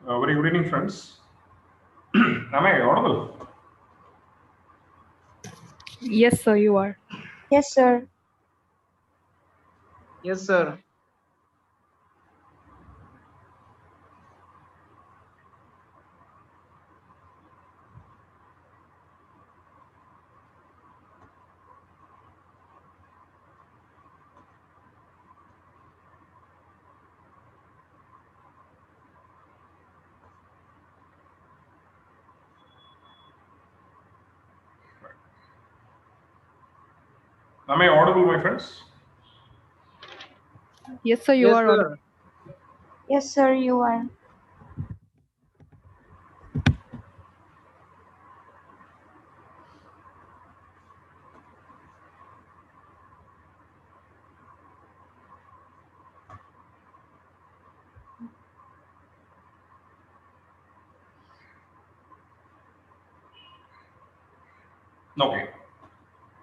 Very good evening, friends. Am I audible? Yes, sir, you are. Yes, sir. Yes, sir. Am I audible, my friends? Yes, sir, you Yes, are. sir. Yes, sir, you are. Okay.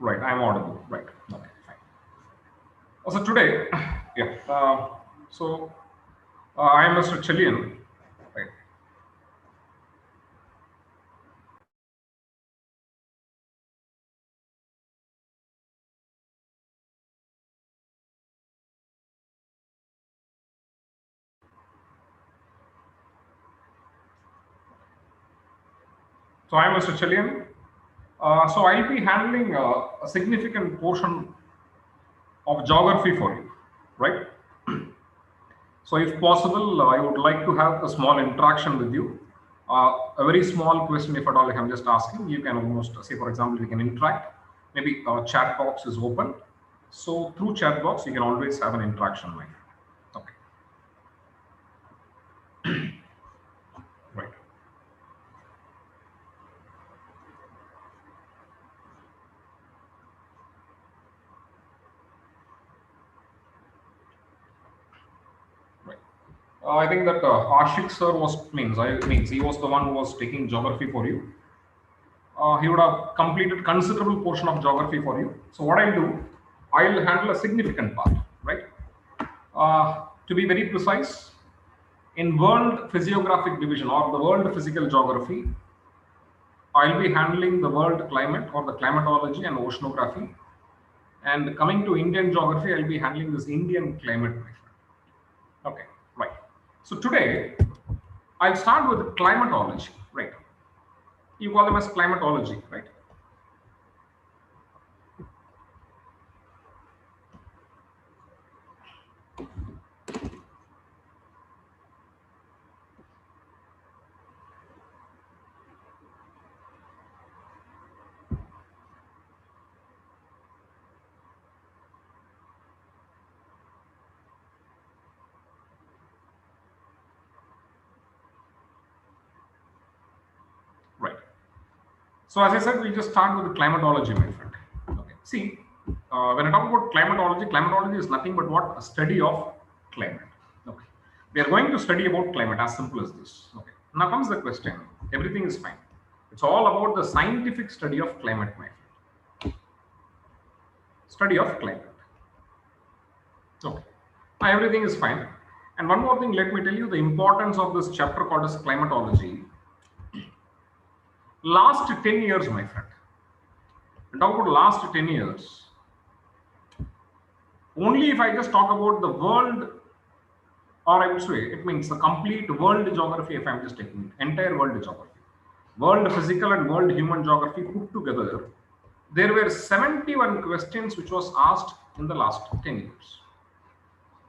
Right, I'm audible. Right. Okay, fine. So today, yeah. I am Mr. Chilian. Right. So I am Mr. Chilian. So I'll be handling a significant portion of geography for you, right? So if possible, I would like to have a small interaction with you. A very small question, if at all, if I'm just asking, you can almost say, for example, we can interact. Maybe a chat box is open. So through chat box, you can always have an interaction, my friend. Okay, right. Right. I think that Ashik sir means he was the one who was taking geography for you. He would have completed considerable portion of geography for you. So what I'll do, I'll handle a significant part, right? To be very precise, in World Physiographic Division or the World Physical Geography, I'll be handling the world climate or the climatology and oceanography. And coming to Indian geography, I'll be handling this Indian climate. Okay, right. So today, I'll start with climatology, right? You call them as climatology, right? Right. So as I said, we'll just start with the climatology, my friend. Okay. See, when I talk about climatology, climatology is nothing but what? A study of climate. Okay. We are going to study about climate, as simple as this. Okay. Now comes the question. Everything is fine. It's all about the scientific study of climate, my friend. Study of climate. Okay. Now everything is fine. And one more thing, let me tell you the importance of this chapter called as climatology. Last 10 years, my friend. And talk about last 10 years. Only if I just talk about the world, or I would say it means the complete world geography, if I'm just taking it, entire world geography, world physical and world human geography put together, there were 71 questions which was asked in the last 10 years.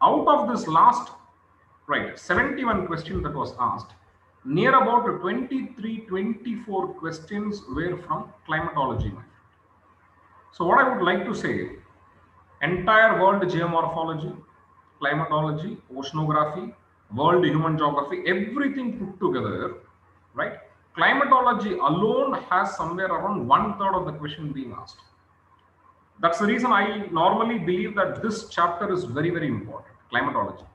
Out of this last, right, 71 questions that was asked, near about 23, 24 questions were from climatology. So what I would like to say, entire world geomorphology, climatology, oceanography, world human geography, everything put together, right? Climatology alone has somewhere around 1/3 of the question being asked. That's the reason I normally believe that this chapter is very, very important. Climatology,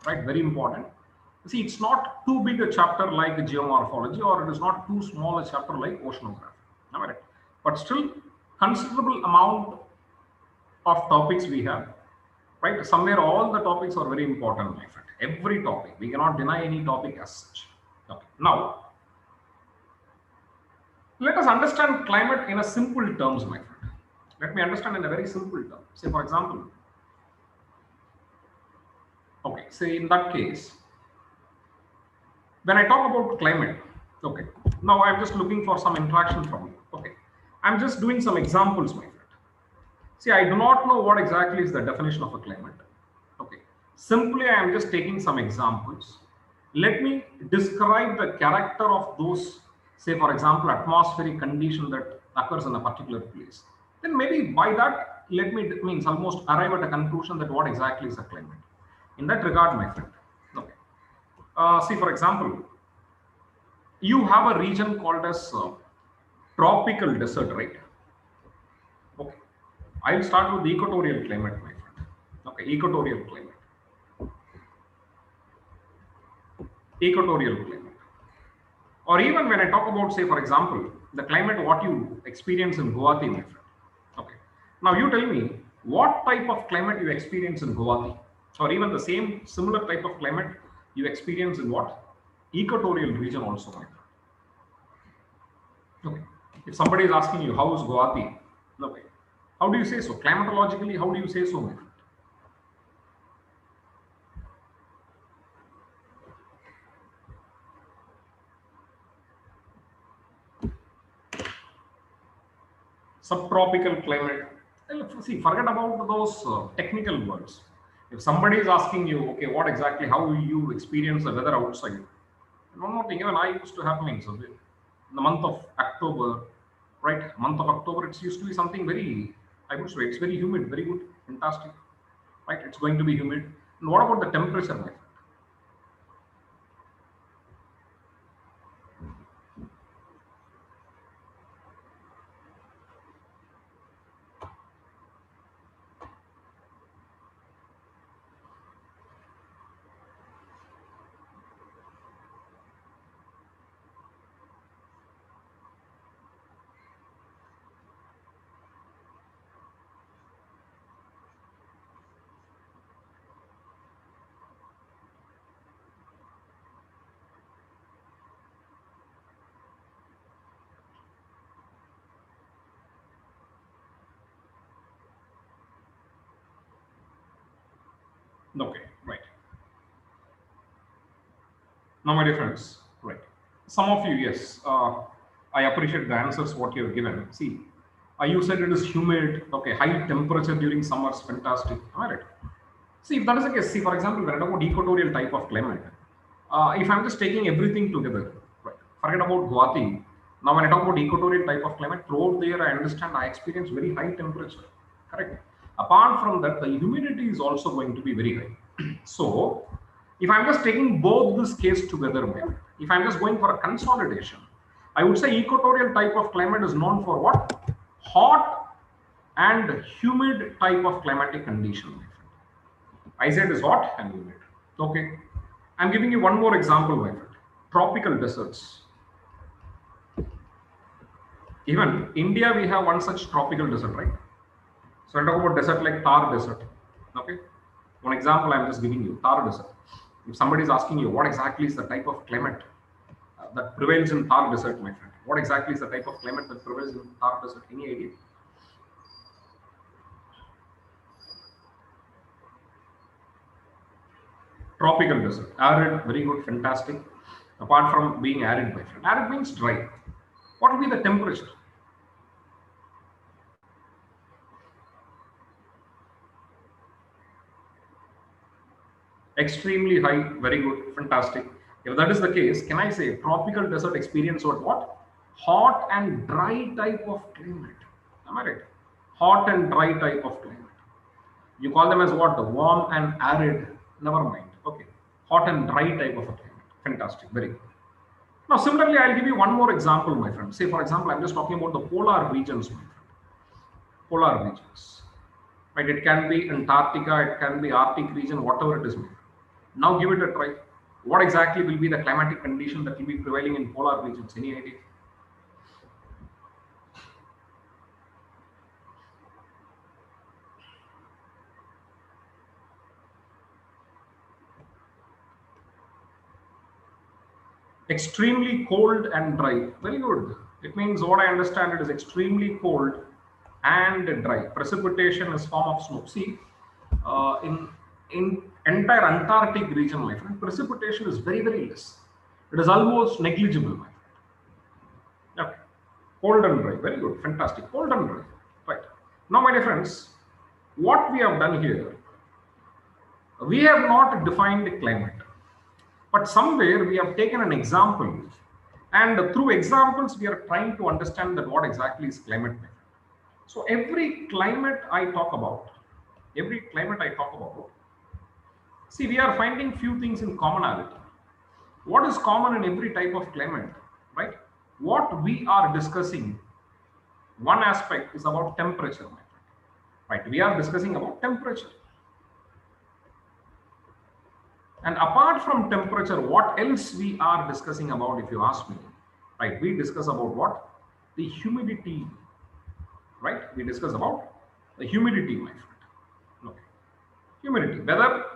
right? Very important. See, it's not too big a chapter like geomorphology, or it is not too small a chapter like oceanography. Am I right? But still, considerable amount of topics we have, right? Somewhere all the topics are very important, my friend. Every topic, we cannot deny any topic as such. Okay. Now, let us understand climate in a simple terms, my friend. Let me understand in a very simple term. Say, for example, okay, say in that case, when I talk about climate, okay, now I'm just looking for some interaction from you. Okay, I'm just doing some examples, my friend. See, I do not know what exactly is the definition of a climate. Okay, simply I am just taking some examples. Let me describe the character of those, say, for example, atmospheric condition that occurs in a particular place. Then maybe by that, let me means almost arrive at a conclusion that what exactly is a climate. In that regard, my friend. Okay. See, for example, you have a region called as tropical desert, right? Okay. I'll start with the equatorial climate, my friend. Okay, equatorial climate. Equatorial climate. Or even when I talk about, say, for example, the climate what you experience in Guwahati, my friend. Okay. Now you tell me what type of climate you experience in Guwahati, or even the same similar type of climate you experience in what? Equatorial region also, my friend. Okay. If somebody is asking you how is Guwahati, okay, how do you say so? Climatologically, how do you say so, my friend? Subtropical climate. Well, see, forget about those technical words. If somebody is asking you, okay, what exactly, how you experience the weather outside? And one more thing, even I used to have means in the month of October, right? Month of October, it used to be something very, I would say, it's very humid, very good, fantastic, right? It's going to be humid. And what about the temperature, my friend? Okay, right. Now, my dear friends, right. Some of you, yes, I appreciate the answers what you have given. See, you said it is humid, okay, high temperature during summers, fantastic. Am I right? See, if that is the case, see, for example, when I talk about equatorial type of climate, if I'm just taking everything together, right, forget about Guwahati. Now, when I talk about equatorial type of climate, throughout there, I understand I experience very high temperature, correct? Apart from that, the humidity is also going to be very high. So, if I'm just taking both this case together, if I'm just going for a consolidation, I would say equatorial type of climate is known for what? Hot and humid type of climatic condition. I said is hot and humid. Okay. I'm giving you one more example, my friend. Tropical deserts. Even India, we have one such tropical desert, right? So I talk about desert like Thar Desert. Okay. One example I'm just giving you, Thar Desert. If somebody is asking you what exactly is the type of climate that prevails in Thar Desert, my friend, what exactly is the type of climate that prevails in Thar Desert? Any idea? Tropical desert, arid, very good, fantastic. Apart from being arid, my friend, arid means dry. What will be the temperature? Extremely high, very good, fantastic. If that is the case, can I say tropical desert experience what? Hot and dry type of climate. Am I right? Hot and dry type of climate. You call them as what? The warm and arid. Never mind. Okay. Hot and dry type of a climate. Fantastic. Very good. Now, similarly, I'll give you one more example, my friend. Say, for example, I'm just talking about the polar regions, my friend. Polar regions. Right? It can be Antarctica, it can be Arctic region, whatever it is, my friend. Now, give it a try. What exactly will be the climatic condition that will be prevailing in polar regions? Any idea? Extremely cold and dry. Very good. It means what I understand it is extremely cold and dry. Precipitation is form of snow. See, in entire Antarctic region, my friend, precipitation is very less. It is almost negligible, my friend. Okay. Cold and dry. Very good. Fantastic. Cold and dry. Right. Now, my dear friends, what we have done here, we have not defined climate, but somewhere we have taken an example, and through examples we are trying to understand that what exactly is climate. So every climate I talk about, see, we are finding few things in commonality. What is common in every type of climate, right? What we are discussing, one aspect is about temperature, my friend. Right? We are discussing about temperature. And apart from temperature, what else we are discussing about, if you ask me, right? We discuss about what? The humidity, right? We discuss about the humidity, my friend. Okay. Humidity, whether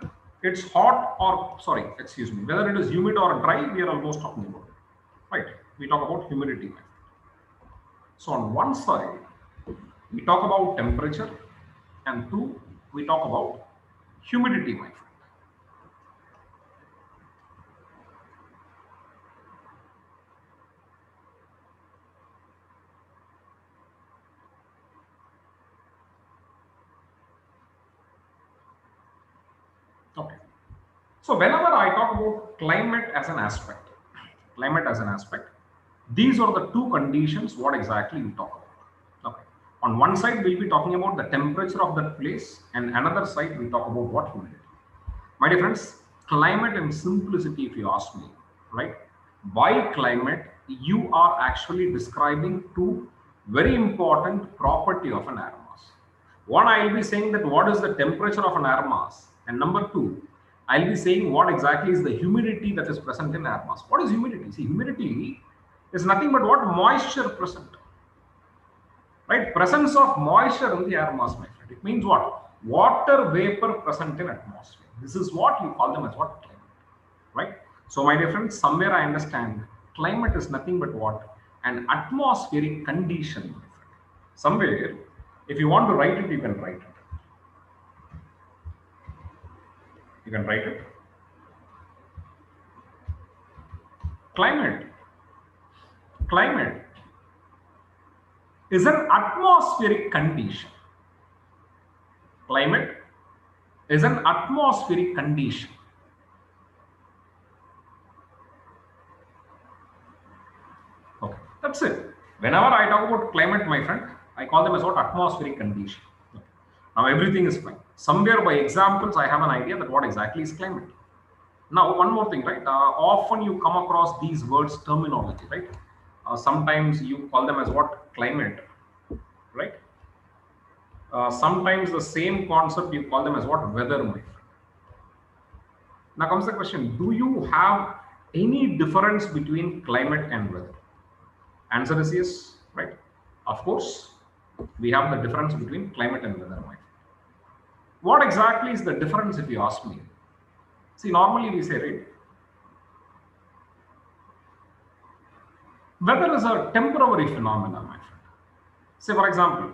it's hot or, sorry, excuse me, whether it is humid or dry, we are almost talking about it, right? We talk about humidity, my friend. So on one side, we talk about temperature, and two, we talk about humidity, my friend. Okay. So whenever I talk about climate as an aspect, these are the two conditions what exactly we talk about. Okay. On one side, we'll be talking about the temperature of that place, and another side we talk about what humidity. My dear friends, climate in simplicity, if you ask me, right? By climate, you are actually describing two very important property of an air mass. One, I will be saying that what is the temperature of an air mass, and number two, I'll be saying what exactly is the humidity that is present in air mass. What is humidity? See, humidity is nothing but what moisture present, right? Presence of moisture in the air mass, my friend. It means what? Water vapor present in atmosphere. This is what you call them as what? Climate, right? So my dear friends, somewhere I understand climate is nothing but what? An atmospheric condition, my friend. Somewhere, if you want to write it, you can write it. You can write it. Climate. Climate is an atmospheric condition. Climate is an atmospheric condition. Okay, that's it. Whenever I talk about climate, my friend, I call them as what? Atmospheric condition. Okay. Now everything is fine. Somewhere by examples, I have an idea that what exactly is climate. Now, one more thing, right? Often you come across these words terminology, right? Sometimes you call them as what? Climate, right? Sometimes the same concept you call them as what? Weather, my friend. Now comes the question, do you have any difference between climate and weather? Answer is yes, right? Of course, we have the difference between climate and weather, my friend. What exactly is the difference if you ask me? See, normally we say, right, weather is a temporary phenomenon, my friend. Say, for example,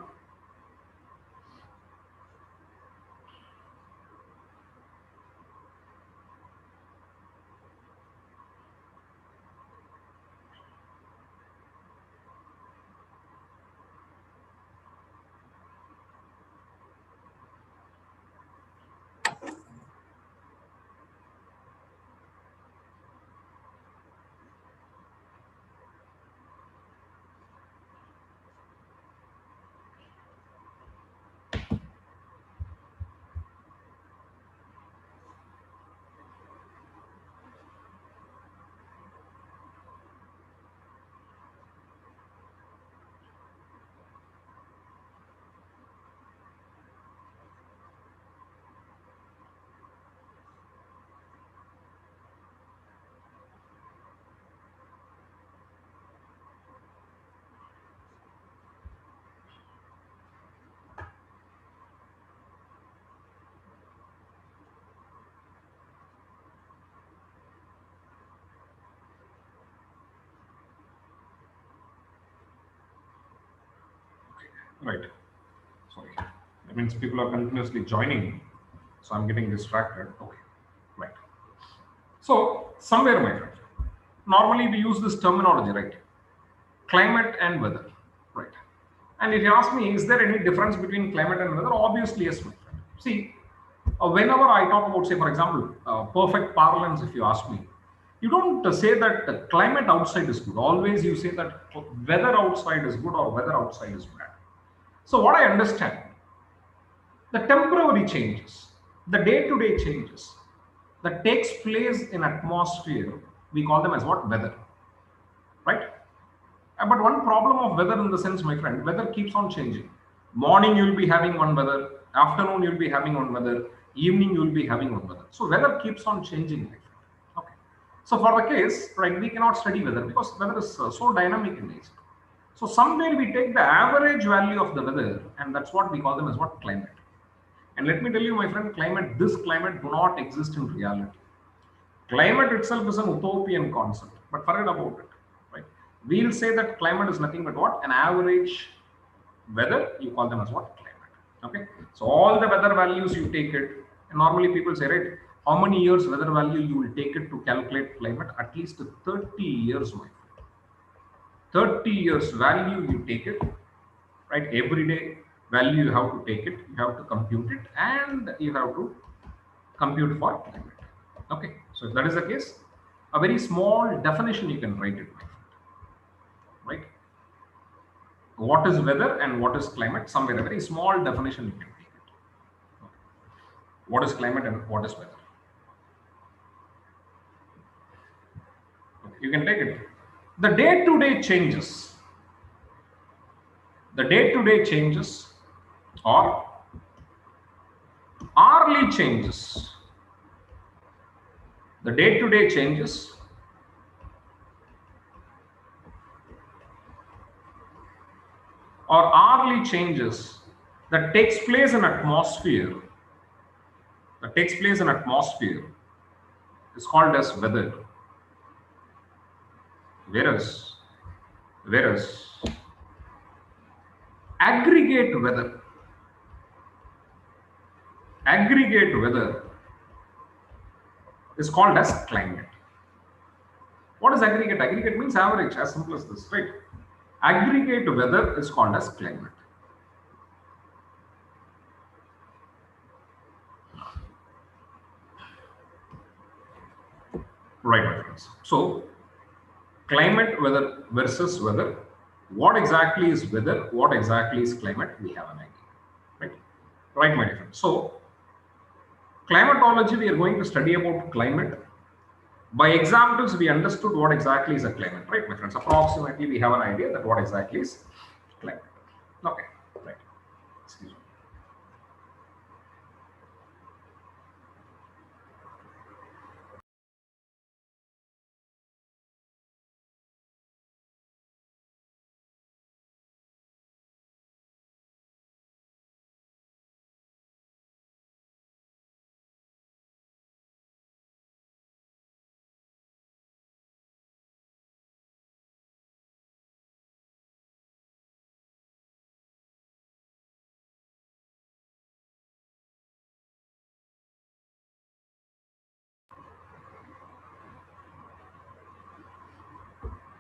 Right. Sorry. That means people are continuously joining. So I'm getting distracted. Okay. Right. So somewhere, my friend, normally we use this terminology, right? Climate and weather. Right. And if you ask me, is there any difference between climate and weather? Obviously, yes, my friend. See, whenever I talk about, say, for example, perfect parlance, if you ask me, you don't say that the climate outside is good. Always you say that weather outside is good or weather outside is bad. So what I understand, the temporary changes, the day-to-day changes that takes place in atmosphere, we call them as what? Weather, right? But one problem of weather in the sense, my friend, weather keeps on changing. Morning you'll be having one weather, afternoon you'll be having one weather, evening you'll be having one weather. So weather keeps on changing, my friend. Okay. So for the case, right, we cannot study weather because weather is so dynamic in nature. So somewhere we take the average value of the weather, and that's what we call them as what? Climate. And let me tell you, my friend, this climate do not exist in reality. Climate itself is an utopian concept, but forget about it. Right? We'll say that climate is nothing but what? An average weather. You call them as what? Climate. Okay. So all the weather values you take it, and normally people say, right, how many years weather value you will take it to calculate climate? At least 30 years, my friend. 30 years value you take it, right? Every day value you have to take it, you have to compute it, and you have to compute for climate. Okay, so if that is the case, a very small definition you can write it, my friend, right? What is weather and what is climate? Somewhere a very small definition you can take it. Okay. What is climate and what is weather? Okay. You can take it. The day-to-day changes. The day-to-day changes or hourly changes. The day-to-day changes or hourly changes that takes place in atmosphere is called as weather. Whereas aggregate weather is called as climate. What is aggregate? Aggregate means average, as simple as this, right? Aggregate weather is called as climate. Right, my friends. So, climate weather versus weather. What exactly is weather? What exactly is climate? We have an idea, right? Right, my dear friends. So, climatology, we are going to study about climate. By examples, we understood what exactly is a climate, right, my friends? Approximately, we have an idea that what exactly is climate. Okay, right. Excuse me.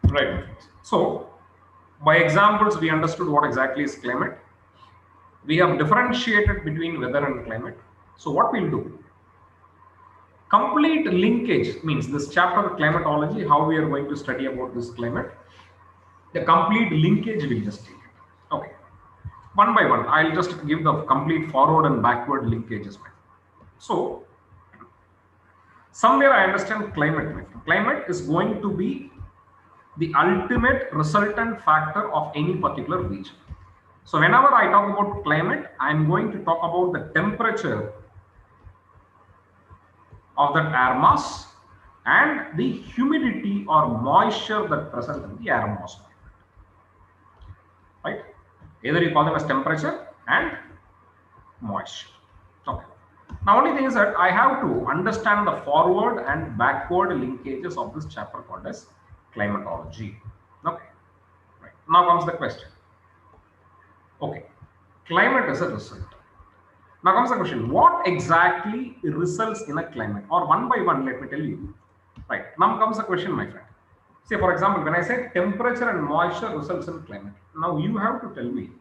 Right, my friends. So, by examples, we understood what exactly is climate. We have differentiated between weather and climate. So, what we'll do? Complete linkage means this chapter climatology, how we are going to study about this climate. The complete linkage will just take it. Okay. One by one, I'll just give the complete forward and backward linkages. So, somewhere I understand climate. Climate is going to be the ultimate resultant factor of any particular region. So whenever I talk about climate, I'm going to talk about the temperature of that air mass and the humidity or moisture that present in the air mass. Right? Either you call them as temperature and moisture. Okay. Now only thing is that I have to understand the forward and backward linkages of this chapter called as climatology. Okay. Right. Now comes the question. Okay, climate is a result. Now comes the question, what exactly results in a climate? Or one by one, let me tell you. Right, now comes the question, my friend. Say, for example, when I say temperature and moisture results in climate, now you have to tell me,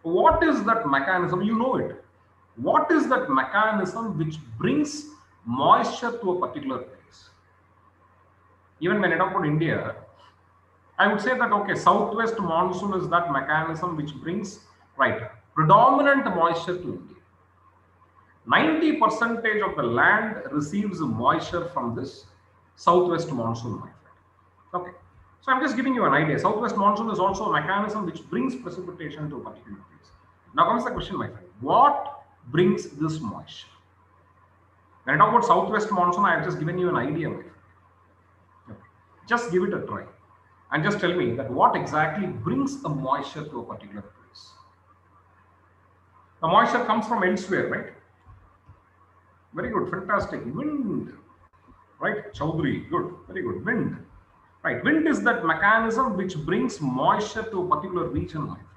what is that mechanism? You know it. What is that mechanism which brings moisture to a particular place? Even when I talk about India, I would say that, okay, southwest monsoon is that mechanism which brings, right, predominant moisture to India. 90% of the land receives moisture from this southwest monsoon, my friend. Okay, so I'm just giving you an idea. Southwest monsoon is also a mechanism which brings precipitation to a particular place. Now comes the question, my friend, what brings this moisture? When I talk about southwest monsoon, I have just given you an idea, my friend. Okay. Just give it a try and just tell me that what exactly brings the moisture to a particular place. The moisture comes from elsewhere, right? Very good, fantastic. Wind, right? Chaudhary, good, very good. Wind, right? Wind is that mechanism which brings moisture to a particular region, my friend.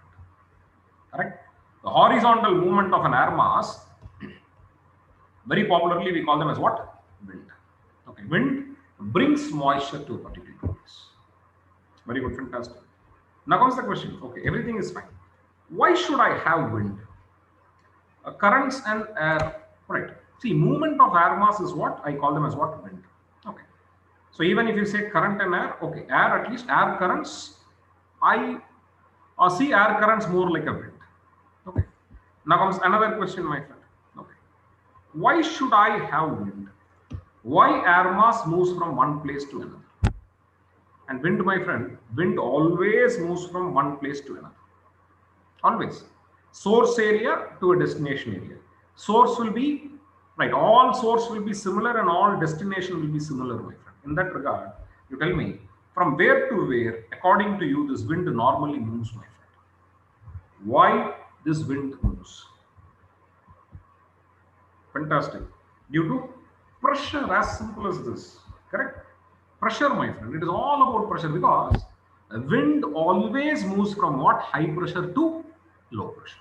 Correct? The horizontal movement of an air mass, very popularly we call them as what? Wind. Okay, wind brings moisture to a particular place. Very good, fantastic. Now comes the question. Okay, everything is fine. Why should I have wind? Currents and air, right? See, movement of air mass is what I call them as what? Wind. Okay. So even if you say current and air, okay, air, at least air currents, I see air currents more like a wind. Okay. Now comes another question, my friend. Okay. Why should I have wind? Why air mass moves from one place to another? And wind, my friend, wind always moves from one place to another. Always. Source area to a destination area. Source will be, right, all source will be similar and all destination will be similar, my friend. In that regard, you tell me, from where to where, according to you, this wind normally moves, my friend? Why this wind moves? Fantastic. Due to pressure, as simple as this. Correct? Pressure, my friend. It is all about pressure because wind always moves from what? High pressure to low pressure.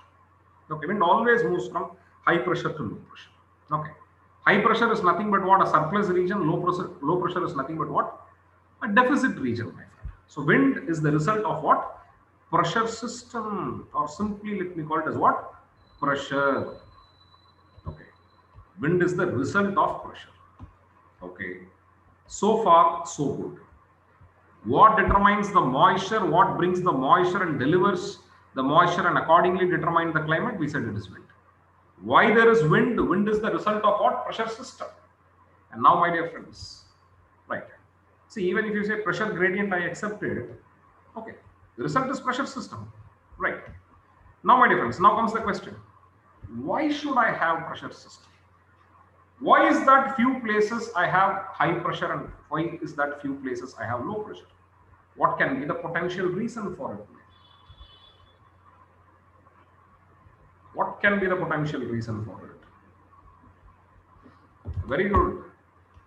Okay, wind always moves from high pressure to low pressure. Okay. High pressure is nothing but what? A surplus region. Low pressure is nothing but what? A deficit region, my friend. So wind is the result of what? Pressure system, or simply let me call it as what? Pressure. Okay. Wind is the result of pressure. Okay. So far, so good. What determines the moisture? What brings the moisture and delivers the moisture and accordingly determine the climate? We said it is wind. Why there is wind? Wind is the result of what? Pressure system. And now, my dear friends, right? See, even if you say pressure gradient, I accept it. Okay, the result is pressure system, right? Now, my dear friends, now comes the question: why should I have pressure system? Why is that few places I have high pressure and why is that few places I have low pressure? What can be the potential reason for it? What can be the potential reason for it? Very good.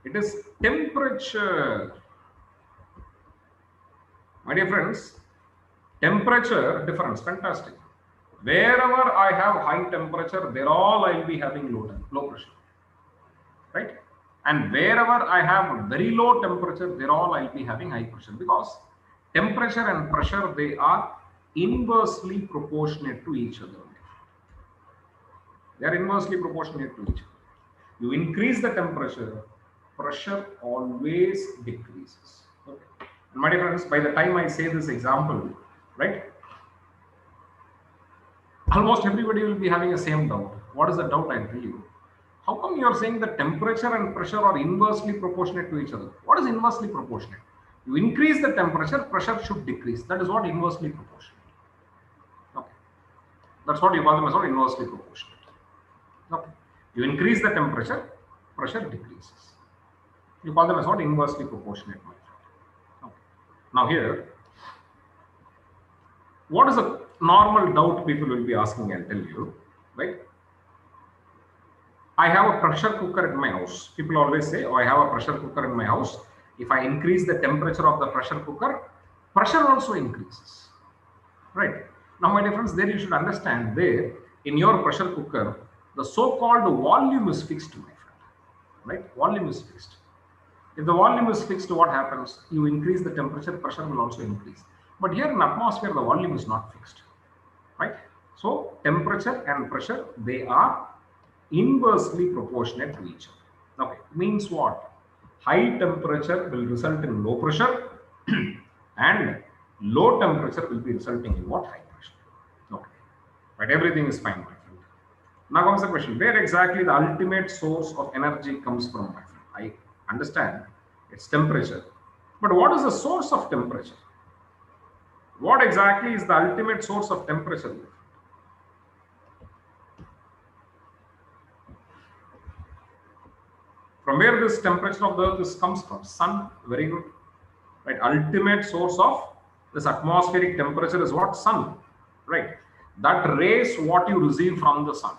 It is temperature. My dear friends, temperature difference, fantastic. Wherever I have high temperature, there all I will be having low pressure. Right? And wherever I have very low temperature, there all I'll be having high pressure because temperature and pressure, they are inversely proportionate to each other. They are inversely proportionate to each other. You increase the temperature, pressure always decreases. Okay. And my dear friends, by the time I say this example, right, almost everybody will be having the same doubt. What is the doubt? I'll tell you. How come you are saying that temperature and pressure are inversely proportionate to each other? What is inversely proportionate? You increase the temperature, pressure should decrease. That is what inversely proportionate. Okay. That's what you call them as what? Inversely proportionate. Okay. You increase the temperature, pressure decreases. You call them as what? Inversely proportionate. Okay. Now here, what is a normal doubt people will be asking? I'll tell you, right? I have a pressure cooker in my house. People always say, oh, I have a pressure cooker in my house. If I increase the temperature of the pressure cooker, pressure also increases. Right? Now, my dear friends, there you should understand there in your pressure cooker, the so-called volume is fixed, my friend. Right? Volume is fixed. If the volume is fixed, what happens? You increase the temperature, pressure will also increase. But here in atmosphere, the volume is not fixed. Right? So temperature and pressure, they are inversely proportionate to each other. Okay, means what? High temperature will result in low pressure and low temperature will be resulting in what? High pressure. Okay, but everything is fine, my friend. Now comes the question, where exactly the ultimate source of energy comes from, my friend? I understand it's temperature, but what is the source of temperature? What exactly is the ultimate source of temperature? From where this temperature of the earth comes from? Sun. Very good. Right. Ultimate source of this atmospheric temperature is what? Sun. Right. That rays what you receive from the sun,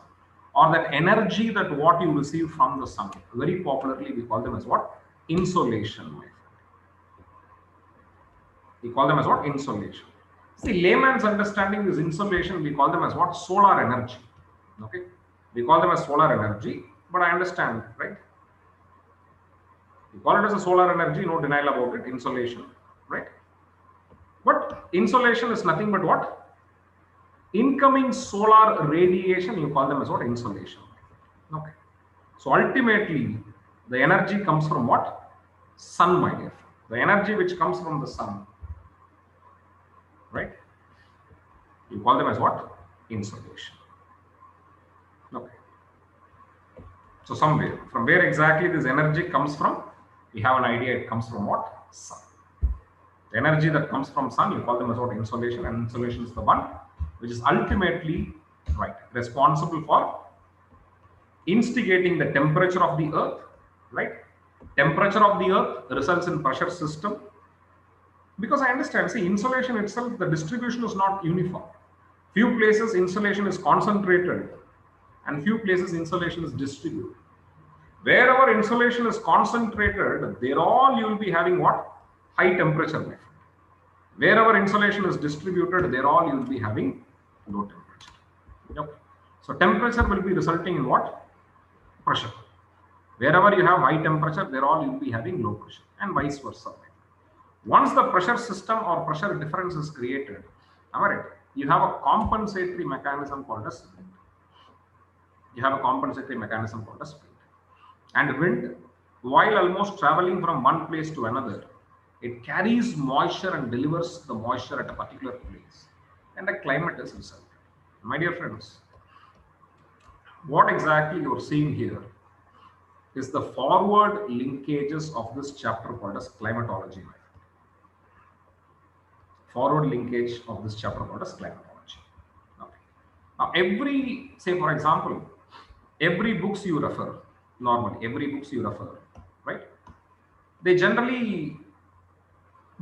or that energy that what you receive from the sun. Very popularly we call them as what? Insolation, my friend. We call them as what? Insolation. See, layman's understanding is insolation. We call them as what? Solar energy. Okay. We call them as solar energy, but I understand, right? We call it as a solar energy, no denial about it, insolation, right? But insolation is nothing but what? Incoming solar radiation, you call them as what? Insolation. Okay. So ultimately, the energy comes from what? Sun, my dear. The energy which comes from the sun, right? You call them as what? Insolation. Okay. So somewhere, from where exactly this energy comes from, we have an idea it comes from what? Sun. The energy that comes from sun, you call them as what? Insolation, and insolation is the one which is ultimately right responsible for instigating the temperature of the earth, right? Temperature of the earth results in pressure system. Because I understand, see, insolation itself, the distribution is not uniform. Few places insolation is concentrated and few places insolation is distributed. Wherever insolation is concentrated, there all you will be having what? High temperature, my friend. Wherever insolation is distributed, there all you will be having low temperature. Okay. So temperature will be resulting in what? Pressure. Wherever you have high temperature, there all you will be having low pressure, and vice versa. Once the pressure system or pressure difference is created, am I right? You have a compensatory mechanism called as wind. You have a compensatory mechanism called as wind. And wind, while almost traveling from one place to another, it carries moisture and delivers the moisture at a particular place, and a climate is resulted. My dear friends, what exactly you are seeing here is the forward linkages of this chapter called as climatology. Forward linkage of this chapter called as climatology. Okay. Now, say for example, every books you refer, normally every books you refer, right? They generally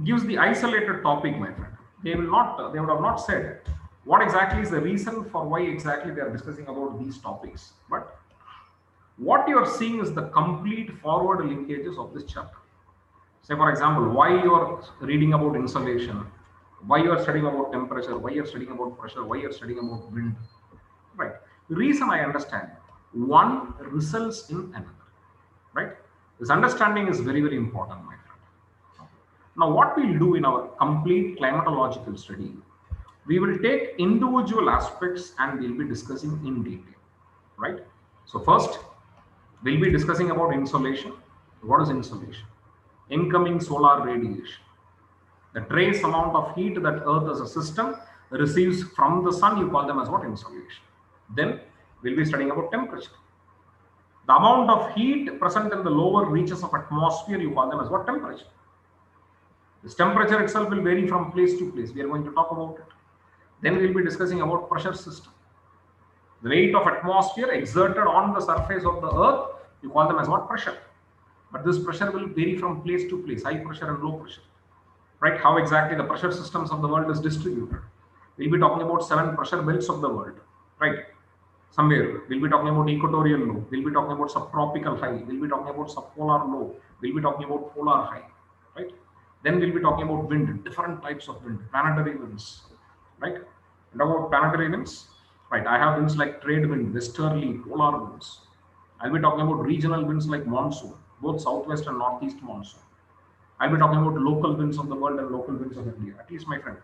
gives the isolated topic, my friend. They would have not said what exactly is the reason for why exactly they are discussing about these topics. But what you are seeing is the complete forward linkages of this chapter. Say, for example, why you are reading about insolation, why you are studying about temperature, why you are studying about pressure, why you are studying about wind. Right. The reason I understand, one results in another. Right. This understanding is very, very important, my friend. Now, what we'll do in our complete climatological study, we will take individual aspects and we'll be discussing in detail. Right. So first, we'll be discussing about insolation. What is insolation? Incoming solar radiation. The trace amount of heat that Earth as a system receives from the sun, you call them as what? Insolation. Then we'll be studying about temperature. The amount of heat present in the lower reaches of atmosphere, you call them as what? Temperature. This temperature itself will vary from place to place. We are going to talk about it. Then we'll be discussing about pressure system. The weight of atmosphere exerted on the surface of the earth, you call them as what? Pressure. But this pressure will vary from place to place, high pressure and low pressure. Right? How exactly the pressure systems of the world is distributed. We'll be talking about 7 pressure belts of the world. Right? Somewhere we'll be talking about equatorial low, we'll be talking about subtropical high, we'll be talking about subpolar low, we'll be talking about polar high. Right? Then we'll be talking about wind, different types of wind, planetary winds. Right? And about planetary winds, right? I have winds like trade wind, westerly, polar winds. I'll be talking about regional winds like monsoon, both southwest and northeast monsoon. I'll be talking about local winds of the world and local winds of India. At least, my friend,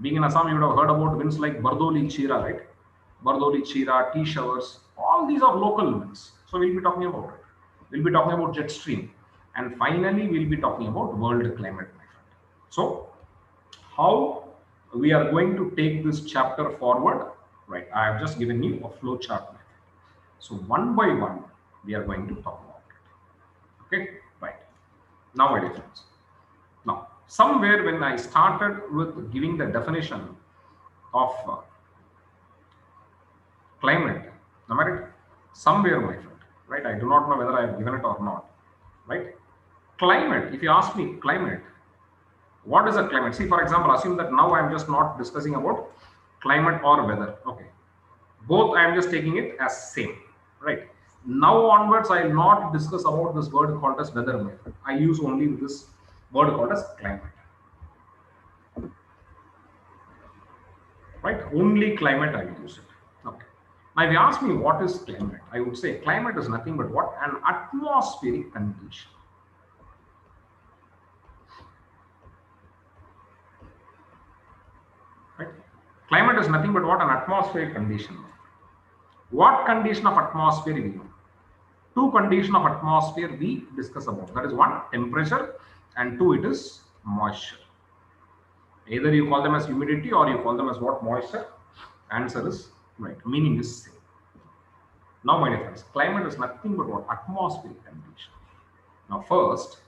being in Assam, you would have heard about winds like Bardoli Chira, right? Bardoli Chira, tea showers. All these are local winds. So we'll be talking about it. We'll be talking about jet stream. And finally, we'll be talking about world climate, my friend. So, how we are going to take this chapter forward, right? I have just given you a flow chart, my friend. So, one by one, we are going to talk about it. Okay, right. Now, my dear friends. Now, somewhere when I started with giving the definition of climate, am I right? Somewhere, my friend, right? I do not know whether I have given it or not, right? Climate, if you ask me, climate, what is a climate? See, for example, assume that now I am just not discussing about climate or weather. Okay, both I am just taking it as same, right? Now onwards, I will not discuss about this word called as weather, my friend. I use only this word called as climate. Right? Only climate I will use it. Okay. Now, if you ask me what is climate, I would say climate is nothing but what? An atmospheric condition. Right? Climate is nothing but what? An atmospheric condition. What condition of atmosphere we know? Two conditions of atmosphere we discuss about. That is one, temperature, and two, it is moisture. Either you call them as humidity or you call them as what? Moisture. Answer is right. Meaning is same. Now, my dear friends, climate is nothing but what? Atmospheric condition. Now, first,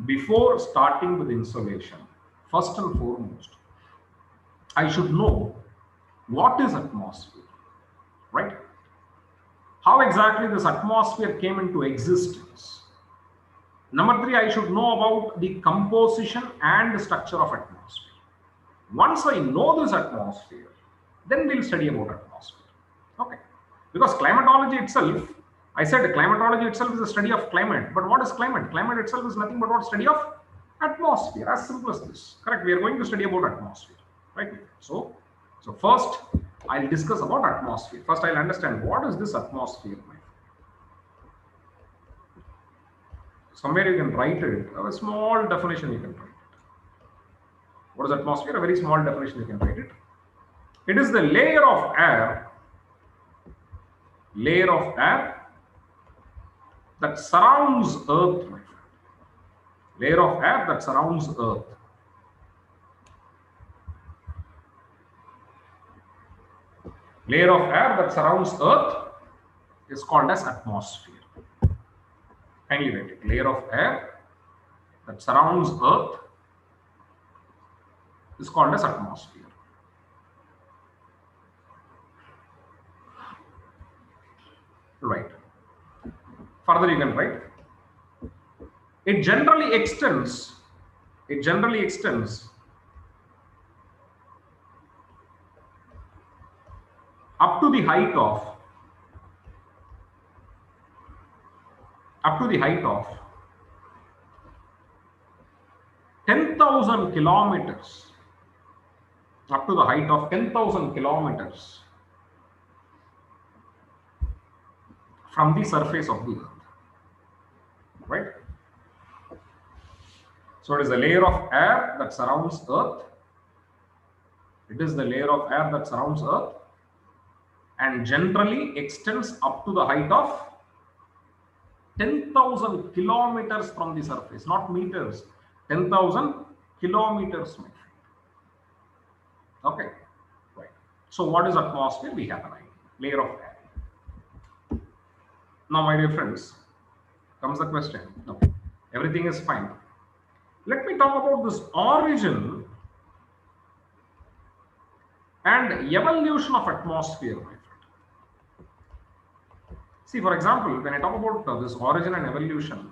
before starting with insolation, first and foremost, I should know what is atmosphere, right? How exactly this atmosphere came into existence. Number three, I should know about the composition and structure of atmosphere. Once I know this atmosphere, then we'll study about atmosphere. Okay. Because climatology itself, I said climatology itself is a study of climate. But what is climate? Climate itself is nothing but what? Study of atmosphere. As simple as this. Correct? We are going to study about atmosphere. Right? So first, I'll discuss about atmosphere. First, I'll understand what is this atmosphere. Somewhere you can write it. A small definition you can write it. What is atmosphere? A very small definition you can write it. It is the layer of air that surrounds Earth, my friend. Layer of air that surrounds Earth. Layer of air that surrounds Earth is called as atmosphere. Kindly write it. Layer of air that surrounds Earth is called as atmosphere. Right. Further you can write. It generally extends up to the height of 10,000 kilometers. Up to the height of 10,000 kilometers from the surface of the Earth. Right? So it is the layer of air that surrounds Earth. It is the layer of air that surrounds Earth and generally extends up to the height of 10,000 kilometers from the surface, not meters, 10,000 kilometers. Okay, right. So what is atmosphere? We have an idea. Layer of air. Now, my dear friends, comes the question. No, everything is fine. Let me talk about this origin and evolution of atmosphere, my friend. See, for example, when I talk about this origin and evolution,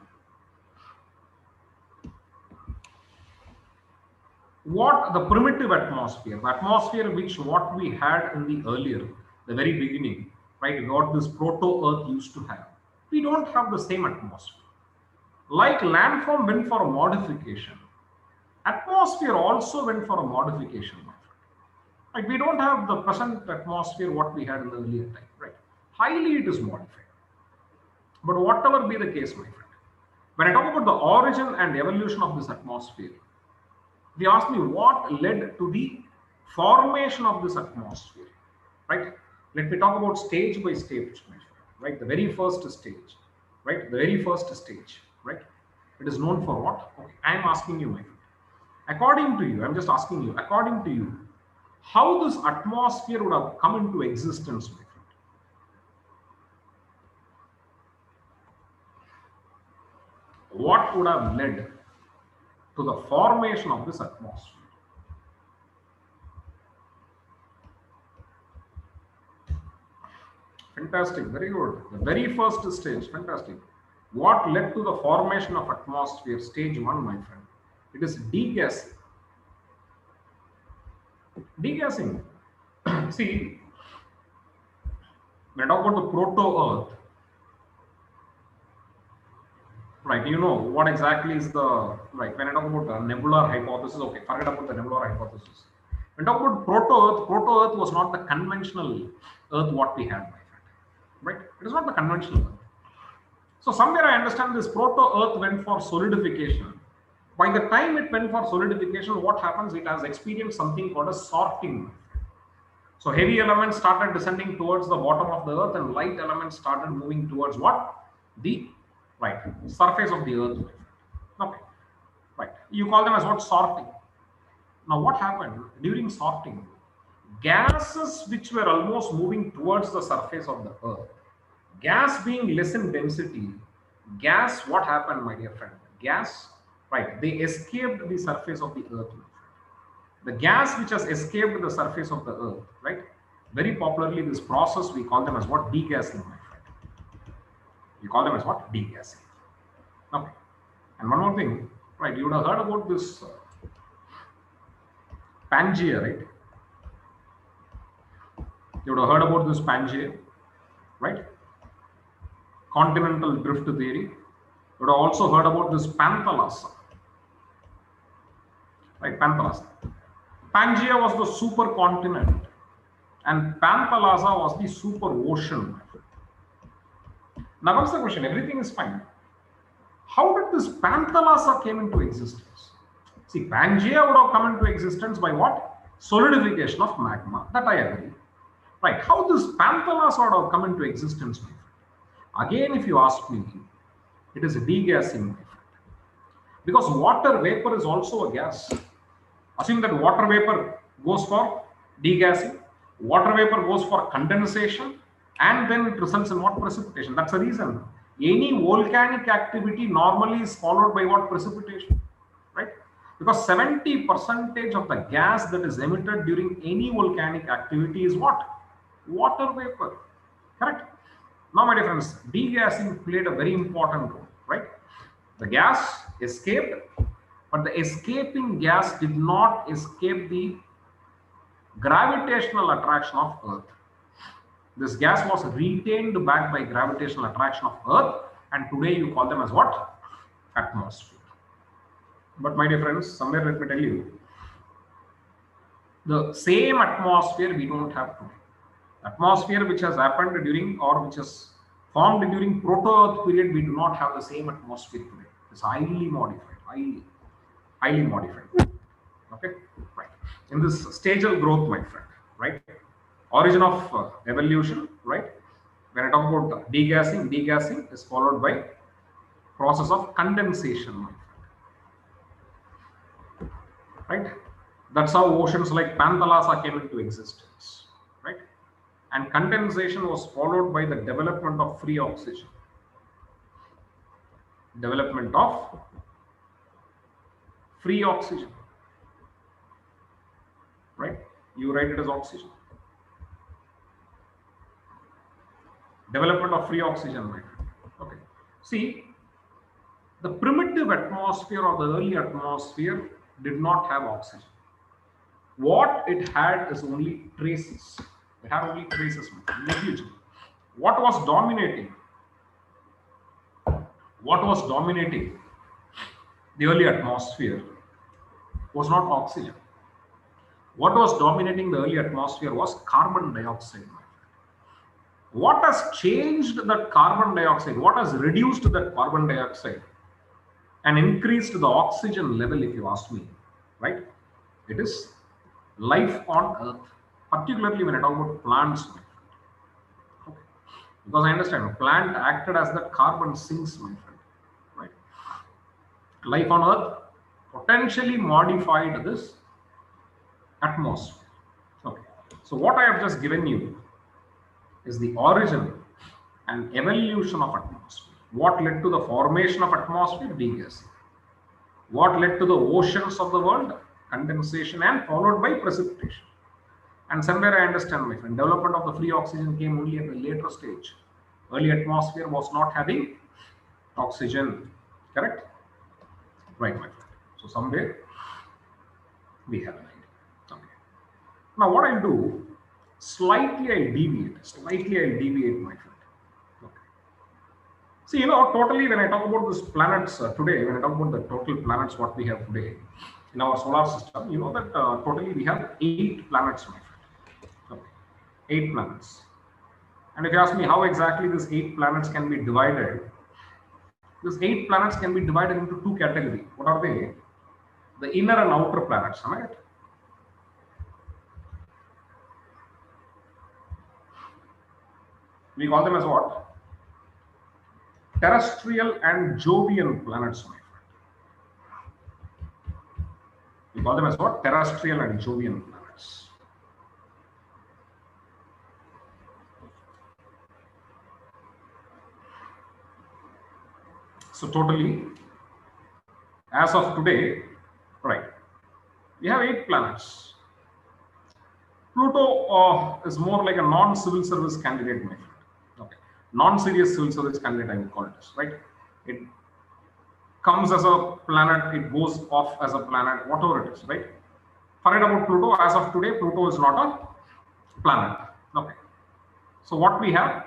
what the primitive atmosphere, the atmosphere which what we had in the earlier, the very beginning, right, what this proto-Earth used to have, we don't have the same atmosphere. Like landform went for a modification, atmosphere also went for a modification. Right? We don't have the present atmosphere what we had in the earlier time. Right? Highly it is modified. But whatever be the case, my friend, when I talk about the origin and evolution of this atmosphere, if you ask me what led to the formation of this atmosphere, right? Let me talk about stage by stage, my friend, right? The very first stage, right? The very first stage, right? It is known for what? Okay, I am asking you, my friend. According to you, I'm just asking you, according to you, how this atmosphere would have come into existence, my friend? What would have led to the formation of this atmosphere? Fantastic, very good. The very first stage, fantastic. What led to the formation of atmosphere? Stage one, my friend. It is degassing. Degassing. See, when I talk about the proto-Earth, right? You know what exactly is the right? When I talk about the nebular hypothesis, okay, forget about the nebular hypothesis. When I talk about proto-Earth was not the conventional Earth what we had, my friend. Right? It is not the conventional Earth. So somewhere I understand this proto-Earth went for solidification. By the time it went for solidification, what happens? It has experienced something called a sorting. So heavy elements started descending towards the bottom of the earth and light elements started moving towards what? The right surface of the earth. Okay. Right. You call them as what? Sorting. Now what happened during sorting? Gases which were almost moving towards the surface of the earth, gas being less in density, gas, what happened, my dear friend? Gas, right, they escaped the surface of the earth. The gas which has escaped the surface of the earth, right? Very popularly, this process we call them as what? Degassing, my friend. We call them as what? Degassing. Okay. And one more thing, right? You would have heard about this Pangea, right? You would have heard about this Pangea, right? Continental drift theory. You would have also heard about this Panthalassa, right? Panthalassa. Pangea was the supercontinent, and Panthalassa was the super ocean. Now comes the question: everything is fine. How did this Panthalassa came into existence? See, Pangea would have come into existence by what? Solidification of magma. That I agree. Right? How this Panthalassa would have come into existence? Again, if you ask me, it is degassing, because water vapor is also a gas. Assume that water vapor goes for degassing, water vapor goes for condensation, and then it results in what? Precipitation. That's the reason any volcanic activity normally is followed by what? Precipitation, right? Because 70% of the gas that is emitted during any volcanic activity is what? Water vapor, correct? Now, my dear friends, degassing played a very important role, right? The gas escaped, but the escaping gas did not escape the gravitational attraction of Earth. This gas was retained back by gravitational attraction of Earth, and today you call them as what? Atmosphere. But my dear friends, somewhere let me tell you, the same atmosphere we don't have today. Atmosphere which has happened during or which has formed during proto-Earth period, we do not have the same atmosphere today. It's highly modified, highly modified. Okay, right. In this stageal growth, my friend, right? Origin of evolution, right? When I talk about degassing is followed by process of condensation, my friend. Right? That's how oceans like Panthalassa came into existence, right? And condensation was followed by the development of free oxygen. Development of free oxygen, right? You write it as oxygen. Development of free oxygen, right? Okay. See, the primitive atmosphere or the early atmosphere did not have oxygen. What it had is only traces. It had only traces, negligible. What was dominating? What was dominating the early atmosphere was not oxygen. What was dominating the early atmosphere was carbon dioxide. What has changed that carbon dioxide? What has reduced that carbon dioxide and increased the oxygen level, if you ask me, right? It is life on Earth, particularly when I talk about plants. Okay. Because I understand plant acted as the carbon sinks, my friend, right? Life on Earth potentially modified this atmosphere. Okay. So what I have just given you is the origin and evolution of atmosphere. What led to the formation of atmosphere? Degassing. What led to the oceans of the world? Condensation and followed by precipitation. And somewhere I understand, my friend, development of the free oxygen came only at a later stage. Early atmosphere was not having oxygen, correct? Right, my friend. So somewhere we have an idea. Okay. Now what I'll do, slightly I'll deviate, my friend. Okay. See, totally when I talk about these planets today, when I talk about the total planets what we have today in our solar system, you know that totally we have 8 planets, my friend. Okay. 8 planets. And if you ask me how exactly these 8 planets can be divided, these 8 planets can be divided into 2 categories. What are they? The inner and outer planets, am I right? We call them as what? Terrestrial and Jovian planets, my friend. We call them as what? Terrestrial and Jovian planets. So totally, as of today, right, we have 8 planets. Pluto is more like a non-civil service candidate, my friend. Okay, non-serious civil service candidate, I would call it this, right? It comes as a planet, it goes off as a planet, whatever it is, right? Forget about Pluto. As of today, Pluto is not a planet. Okay. So what we have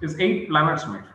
is 8 planets, my friend.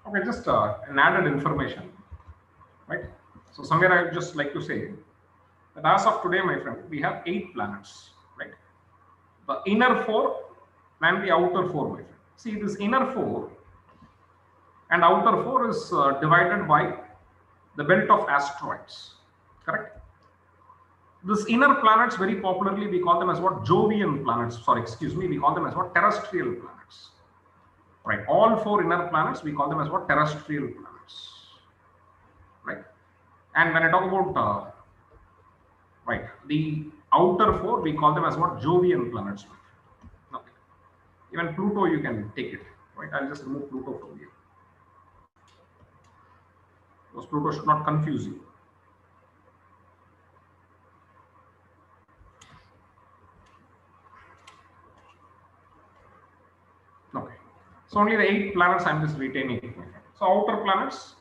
Okay, just an added information, right? So somewhere I would just like to say that as of today, my friend, we have 8 planets, right? The inner 4 and the outer 4, my friend. See, this inner 4 and outer 4 is divided by the belt of asteroids, correct? This inner planets, very popularly, we call them as what? Jovian planets. Sorry, excuse me, we call them as what? Terrestrial planets. Right, all 4 inner planets, we call them as what? Terrestrial planets. Right, and when I talk about right, the outer 4, we call them as what? Jovian planets. Okay, even Pluto, you can take it. Right, I'll just remove Pluto from here because Pluto should not confuse you. Okay, so only the 8 planets I'm just retaining it. So outer planets,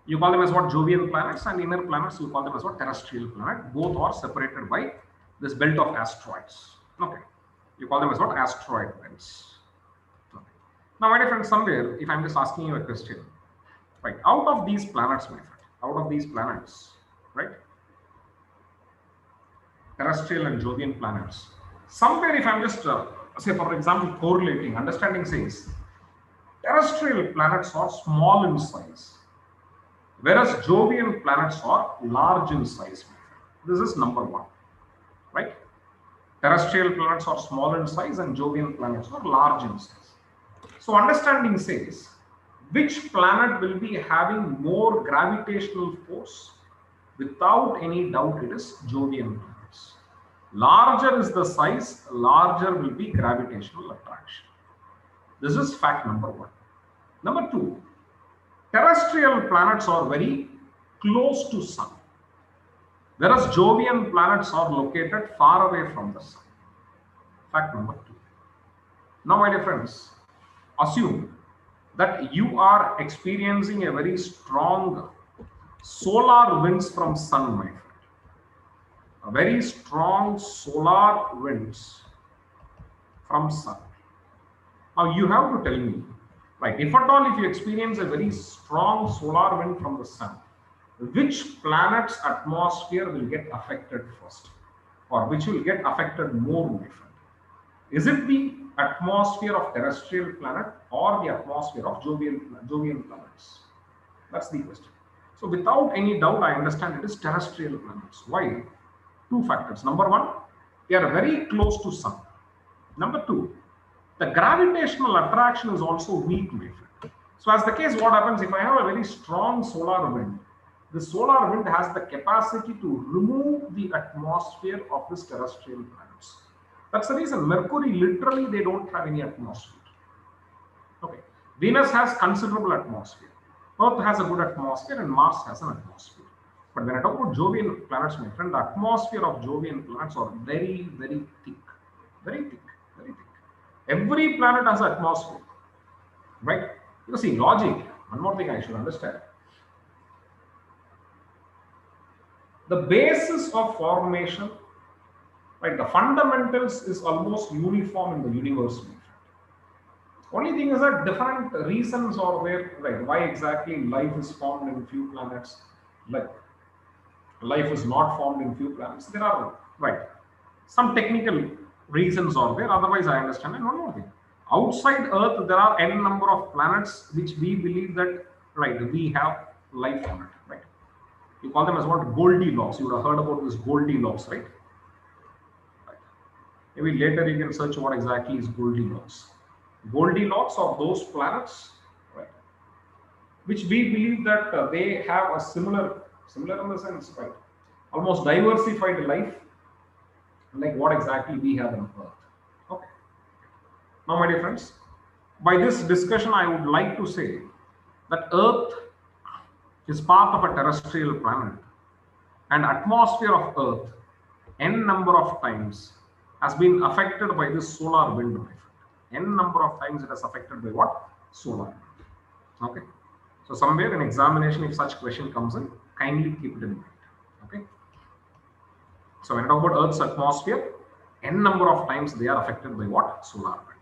you call them as what? Jovian planets, and inner planets, you call them as what? Terrestrial planet. Both are separated by this belt of asteroids. Okay, you call them as what? Asteroid belts. Okay. Now, my dear friend, somewhere, if I'm just asking you a question, right? Out of these planets, my friend, out of these planets, right? Terrestrial and Jovian planets. Somewhere, if I'm just say, for example, correlating, understanding says terrestrial planets are small in size, whereas Jovian planets are large in size. This is number 1, right? Terrestrial planets are small in size and Jovian planets are large in size. So understanding says, which planet will be having more gravitational force? Without any doubt, it is Jovian planets. Larger is the size, larger will be gravitational attraction. This is fact number one. Number two, terrestrial planets are very close to Sun, whereas Jovian planets are located far away from the Sun. Fact number two. Now, my dear friends, assume that you are experiencing a very strong solar winds from Sun, my friend. A very strong solar winds from Sun. Now you have to tell me, right, if at all if you experience a very strong solar wind from the Sun, which planet's atmosphere will get affected first, or which will get affected more, my friend? Is it the atmosphere of terrestrial planet or the atmosphere of Jovian planets? That's the question. So without any doubt, I understand it is terrestrial planets. Why? Two factors. Number one, they are very close to Sun. Number two, the gravitational attraction is also weak, my friend. So as the case, what happens if I have a very strong solar wind? The solar wind has the capacity to remove the atmosphere of this terrestrial planets. That's the reason Mercury, literally, they don't have any atmosphere. Okay. Venus has considerable atmosphere. Earth has a good atmosphere and Mars has an atmosphere. But when I talk about Jovian planets, my friend, the atmosphere of Jovian planets are very, very thick. Very thick, very thick. Every planet has an atmosphere, right? You see, logic, one more thing I should understand. The basis of formation, right, the fundamentals is almost uniform in the universe. Only thing is that different reasons are there, right? Why exactly life is formed in few planets, like life is not formed in few planets. There are, right, some technical reasons are there. Otherwise, I understand. And one more thing, outside Earth, there are n number of planets which we believe that, right, we have life on it, right? You call them as what? Goldilocks. You would have heard about this Goldilocks, right? Maybe later you can search what exactly is Goldilocks. Goldilocks are those planets, right, which we believe that they have a similar in the sense, right, almost diversified life, like what exactly we have on Earth. Okay. Now, my dear friends, by this discussion, I would like to say that Earth is part of a terrestrial planet, and atmosphere of Earth n number of times has been affected by this solar wind effect. N number of times it is affected by what? Solar wind. Okay. So somewhere in examination, if such question comes in, kindly keep it in mind. Okay. So when I talk about Earth's atmosphere, n number of times they are affected by what? Solar wind.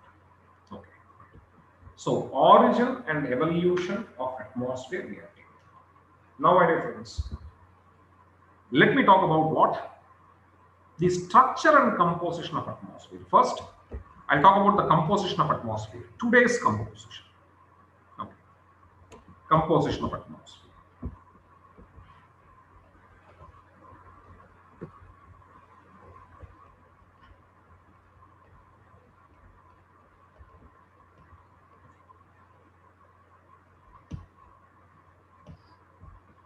Okay. So origin and evolution of atmosphere we have taken. Now, my dear friends, let me talk about what? The structure and composition of atmosphere. First, I'll talk about the composition of atmosphere. Today's composition. Okay. Composition of atmosphere.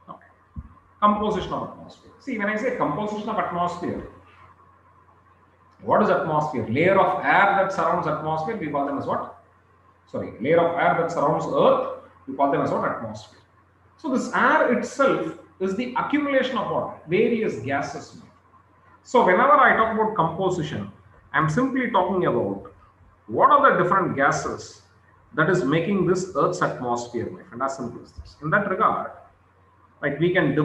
Okay. Composition of atmosphere. See, when I say composition of atmosphere, what is atmosphere? Layer of air that surrounds atmosphere, we call them as what? Sorry, layer of air that surrounds Earth, we call them as what? Atmosphere. So this air itself is the accumulation of what? Various gases. So whenever I talk about composition, I'm simply talking about what are the different gases that is making this Earth's atmosphere, my friend, as simple as this. In that regard, like, we can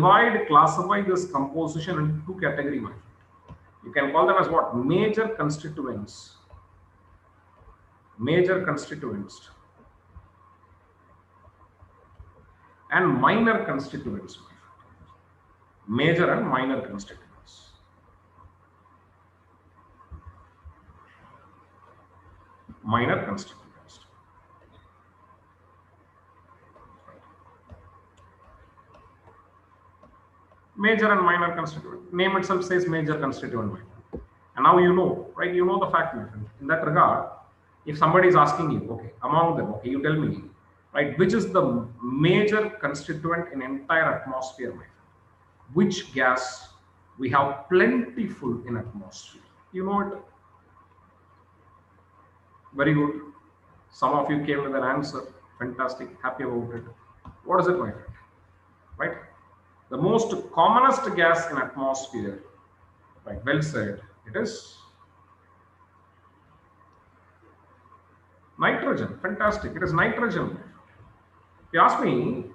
classify this composition into two categories, my friend. You can call them as what? Major constituents. Major constituents. And minor constituents. Major and minor constituents. Minor constituents. Major and minor constituent. Name itself says major constituent. And now you know, right? You know the fact, my friend. In that regard, If somebody is asking you, okay, among them, okay, you tell me, right, which is the major constituent in entire atmosphere, my friend? Which gas we have plentiful in atmosphere? You know it. Very good. Some of you came with an answer. Fantastic. Happy about it. What is it, my friend? Right? The most commonest gas in atmosphere. Right. Well said. It is nitrogen. Fantastic. It is nitrogen. If you ask me,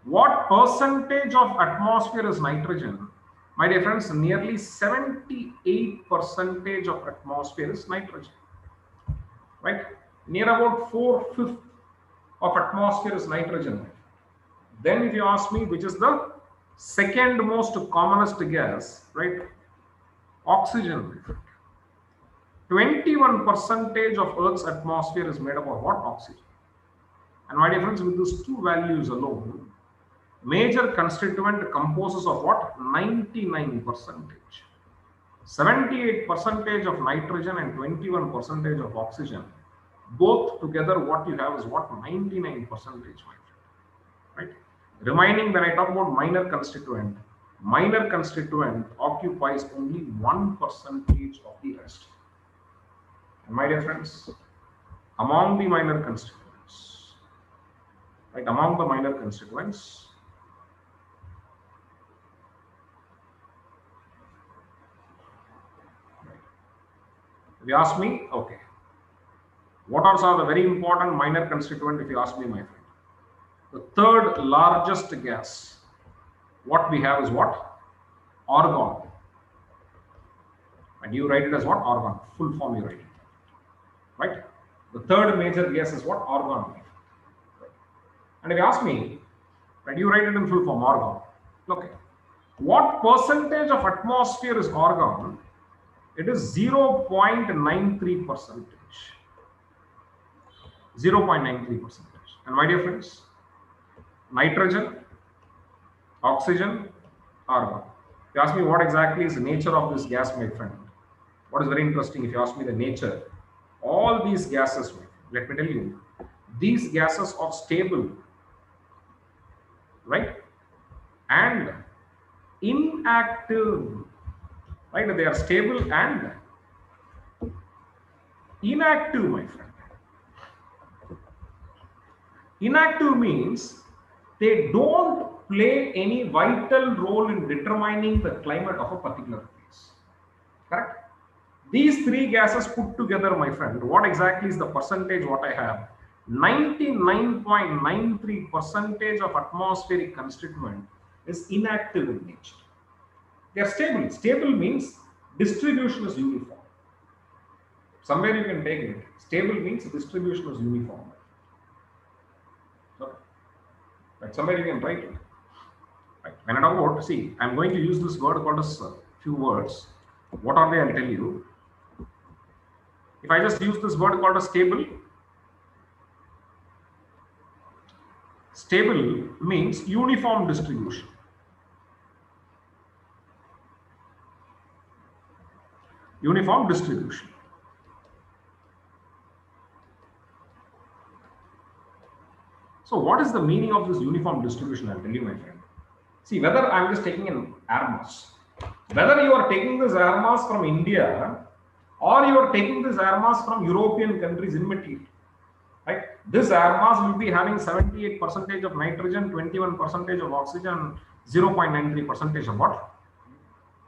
what percentage of atmosphere is nitrogen? My dear friends, nearly 78% of atmosphere is nitrogen. Right? Near about 4/5 of atmosphere is nitrogen. Then if you ask me which is the second most commonest gas, right? Oxygen. 21% of Earth's atmosphere is made up of what? Oxygen. And my dear friends, with these two values alone, major constituent composes of what? 99%. 78% of nitrogen and 21% of oxygen. Both together, what you have is what? 99%, right? Remaining, when I talk about minor constituent occupies only 1% of the rest. And my dear friends, among the minor constituents, right? Among the minor constituents, if you ask me, okay, what are some of the very important minor constituent? If you ask me, my friend, the third largest gas, what we have is what? Argon. And you write it as what? Argon. Full form you write it. Right? The third major gas is what? Argon. Right. And if you ask me, right, you write it in full form, argon. Okay. What percentage of atmosphere is argon? It is 0.93%. 0.93%. And my dear friends, nitrogen, oxygen, argon. If you ask me what exactly is the nature of this gas, my friend, what is very interesting, if you ask me the nature, all these gases, let me tell you, these gases are stable, right? And inactive, right? They are stable and inactive, my friend. Inactive means they don't play any vital role in determining the climate of a particular place. Correct? These three gases put together, my friend, what exactly is the percentage what I have? 99.93% of atmospheric constituent is inactive in nature. They are stable. Stable means distribution is uniform. Somewhere you can take it. Stable means distribution is uniform. Okay. Right. Somewhere you can write it. Right. When I talk about, see, I'm going to use this word called as few words. What are they? I'll tell you. If I just use this word called as stable, stable means uniform distribution. Uniform distribution. So what is the meaning of this uniform distribution? I'll tell you, my friend. See, whether I'm just taking an air mass, whether you are taking this air mass from India or you are taking this air mass from European countries in material, right? This air mass will be having 78% of nitrogen, 21% of oxygen, 0.93% of what?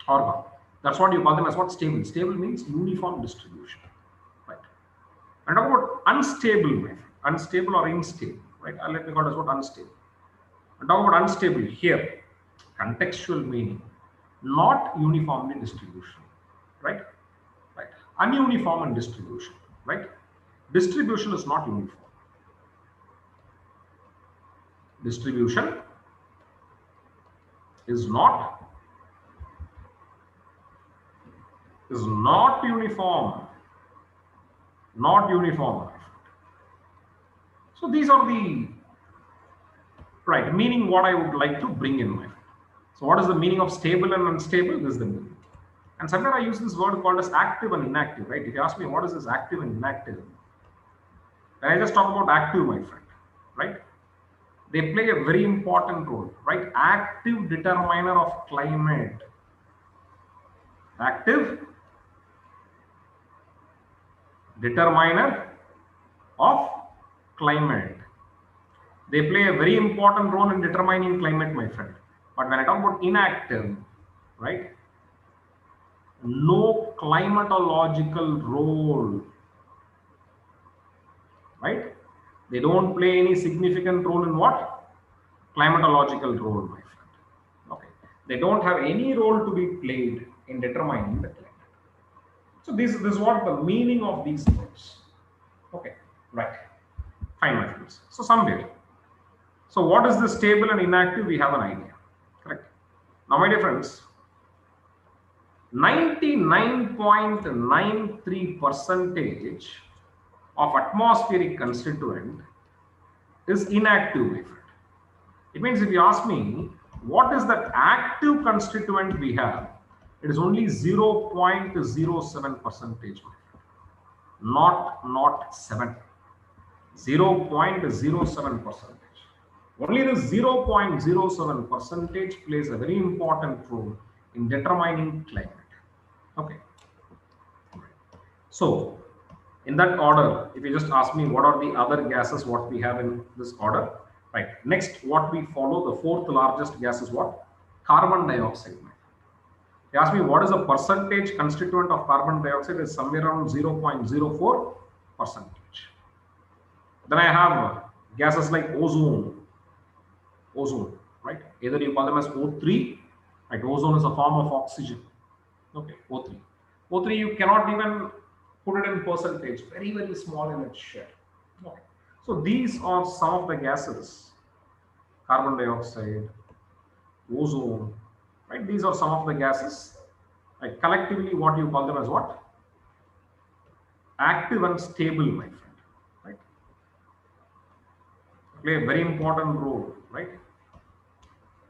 Argon. That's what you call them as what? Stable. Stable means uniform distribution, right? And talk about unstable, my friend. Unstable or unstable, right? Let me call it as what? Unstable. And talk about unstable here. Contextual meaning, not uniformly distribution, right? Right. Ununiform in distribution, right? Distribution is not uniform. Distribution is not uniform. Not uniform. So these are the right meaning what I would like to bring in, my friend. So what is the meaning of stable and unstable? This is the meaning. And sometimes I use this word called as active and inactive, right? If you ask me what is this active and inactive, When I just talk about active, my friend, right? They play a very important role, right? Active determiner of climate. Active determiner of climate. They play a very important role in determining climate, my friend. But when I talk about inactive, right? No climatological role, right? They don't play any significant role in what? Climatological role, my friend. Okay. They don't have any role to be played in determining the climate. So this is what the meaning of these words. Okay, right. Fine, my friends. So somewhere. So what is the stable and inactive? We have an idea. Correct. Now, my dear friends, 99.93% of atmospheric constituent is inactive, my friend. It means if you ask me, what is that active constituent we have? It is only 0.07%, not 7. 0.07%. Only the 0.07% plays a very important role in determining climate. Okay. So, in that order, if you just ask me what are the other gases what we have in this order, right? Next, what we follow, the fourth largest gas is what? Carbon dioxide. You ask me what is the percentage constituent of carbon dioxide, is somewhere around 0.04%. Then I have gases like ozone, right? Either you call them as O3, right? Ozone is a form of oxygen. Okay, O3. O3 you cannot even put it in percentage, very, very small in its share. Okay. So these are some of the gases, carbon dioxide, ozone, right? These are some of the gases. Like collectively, what you call them as what? Active and stable, my friend, right? Play a very important role, right?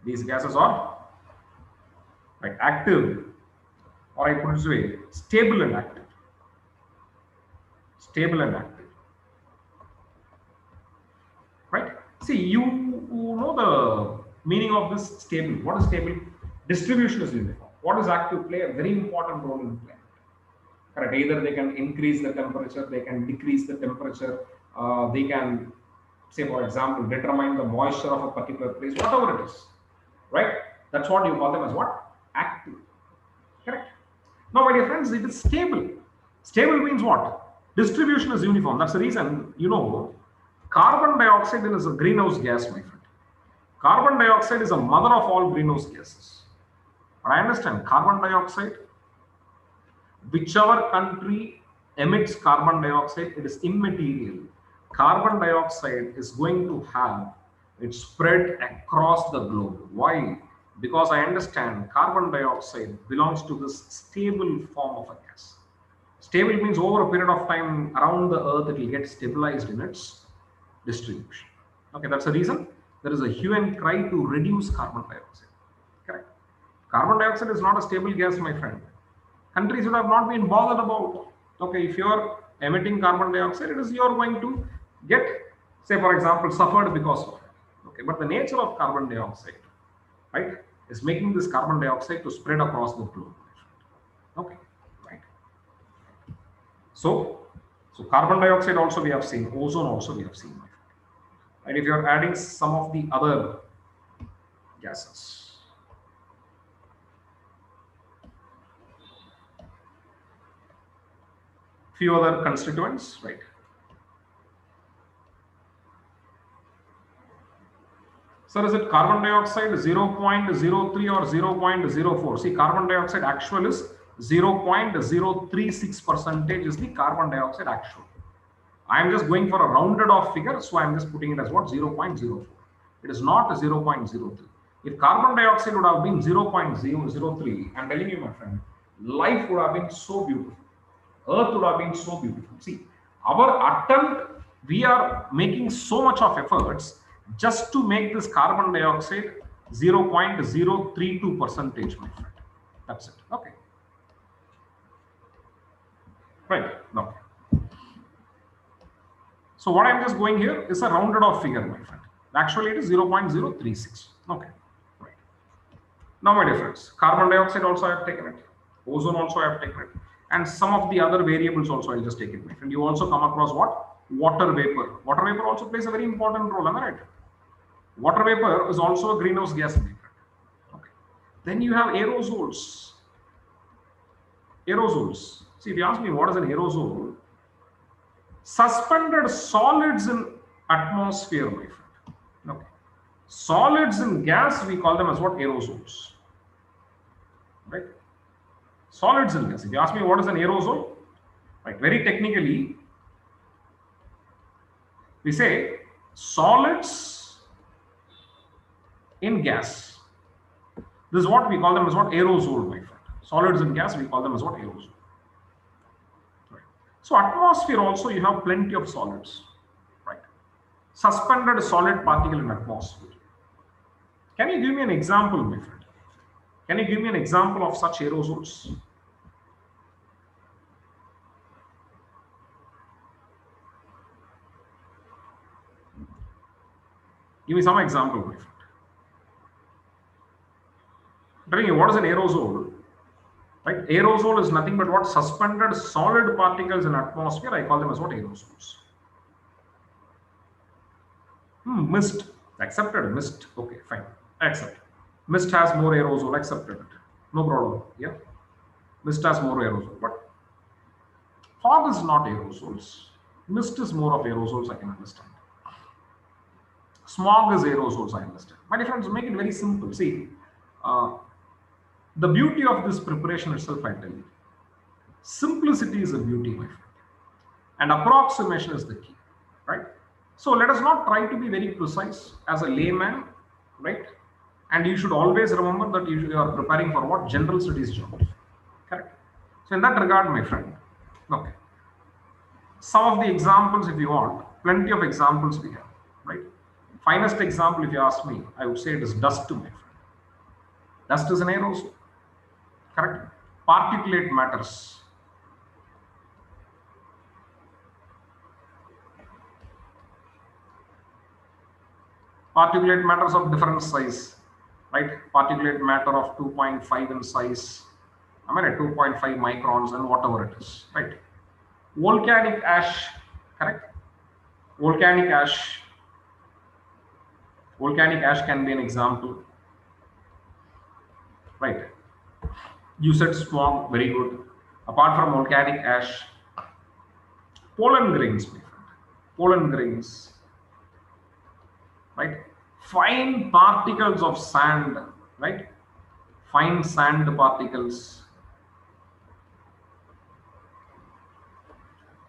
These gases are like active, or I put it this way, stable and active. Stable and active. Right? See, you know the meaning of this stable. What is stable? Distribution is uniform. What is active? Play a very important role in climate. Correct. Either they can increase the temperature, they can decrease the temperature, they can, say for example, determine the moisture of a particular place, whatever it is. Right? That's what you call them as what? Active. Correct. Now, my dear friends, it is stable. Stable means what? Distribution is uniform. That's the reason, carbon dioxide is a greenhouse gas, my friend. Carbon dioxide is a mother of all greenhouse gases. But I understand carbon dioxide, whichever country emits carbon dioxide, it is immaterial. Carbon dioxide is going to have it spread across the globe. Why? Because I understand carbon dioxide belongs to this stable form of a gas. Stable means over a period of time around the earth it will get stabilized in its distribution. Okay, that's the reason there is a hue and cry to reduce carbon dioxide. Correct. Carbon dioxide is not a stable gas, my friend. Countries would have not been bothered about. Okay, if you're emitting carbon dioxide, it is you're going to get, say for example, suffered because of it. Okay, but the nature of carbon dioxide, right, is making this carbon dioxide to spread across the globe. Okay, right. So carbon dioxide also we have seen, ozone also we have seen. And if you are adding some of the other gases, few other constituents, right? Sir, is it carbon dioxide 0.03 or 0.04? See, carbon dioxide actual is 0.036% is the carbon dioxide actual. I am just going for a rounded off figure, so I am just putting it as what? 0.04. It is not 0.03. If carbon dioxide would have been 0.003, I'm telling you, my friend, life would have been so beautiful. Earth would have been so beautiful. See, our attempt, we are making so much of efforts just to make this carbon dioxide 0.032%, my friend. That's it. Okay. Right. Now, So what I'm just going here is a rounded off figure, my friend. Actually, it is 0.036. Okay. Right. Now, my dear friends, carbon dioxide also I have taken it. Ozone also I have taken it. And some of the other variables also I'll just take it, my friend. You also come across what? Water vapor. Water vapor also plays a very important role, am I right? Water vapor is also a greenhouse gas, my friend. Okay. Then you have aerosols. Aerosols. See, if you ask me what is an aerosol, suspended solids in atmosphere, my friend. Okay. Solids in gas, we call them as what? Aerosols. Right? Solids in gas. If you ask me what is an aerosol, right, very technically, we say solids in gas. This is what we call them as what? Aerosol, my friend. Solids in gas, we call them as what? Aerosol. Right. So atmosphere also, you have plenty of solids. Right. Suspended solid particle in atmosphere. Can you give me an example, my friend? Can you give me an example of such aerosols? Give me some example, my friend. I'm telling you, what is an aerosol? Right? Aerosol is nothing but what? Suspended solid particles in atmosphere. I call them as what? Aerosols. Mist. Accepted. Mist. Okay, fine. Accept. Mist has more aerosol. Accepted it. No problem. Yeah. Mist has more aerosol. But fog is not aerosols. Mist is more of aerosols, I can understand. Smog is aerosols, I understand. My dear friends, make it very simple. See, the beauty of this preparation itself, I tell you. Simplicity is a beauty, my friend. And approximation is the key, right? So let us not try to be very precise as a layman, right? And you should always remember that you are preparing for what? General studies geography, correct? So in that regard, my friend, okay. Some of the examples, if you want, plenty of examples we have, right? Finest example, if you ask me, I would say it is dust, my friend. Dust is an aerosol, correct? Particulate matters. Particulate matters of different size, right? Particulate matter of 2.5 in size, I mean at 2.5 microns and whatever it is, right? Volcanic ash, correct? Volcanic ash. Volcanic ash can be an example, right? You said smog, very good. Apart from volcanic ash, pollen grains, my friend. Pollen grains, right? Fine particles of sand, right? Fine sand particles.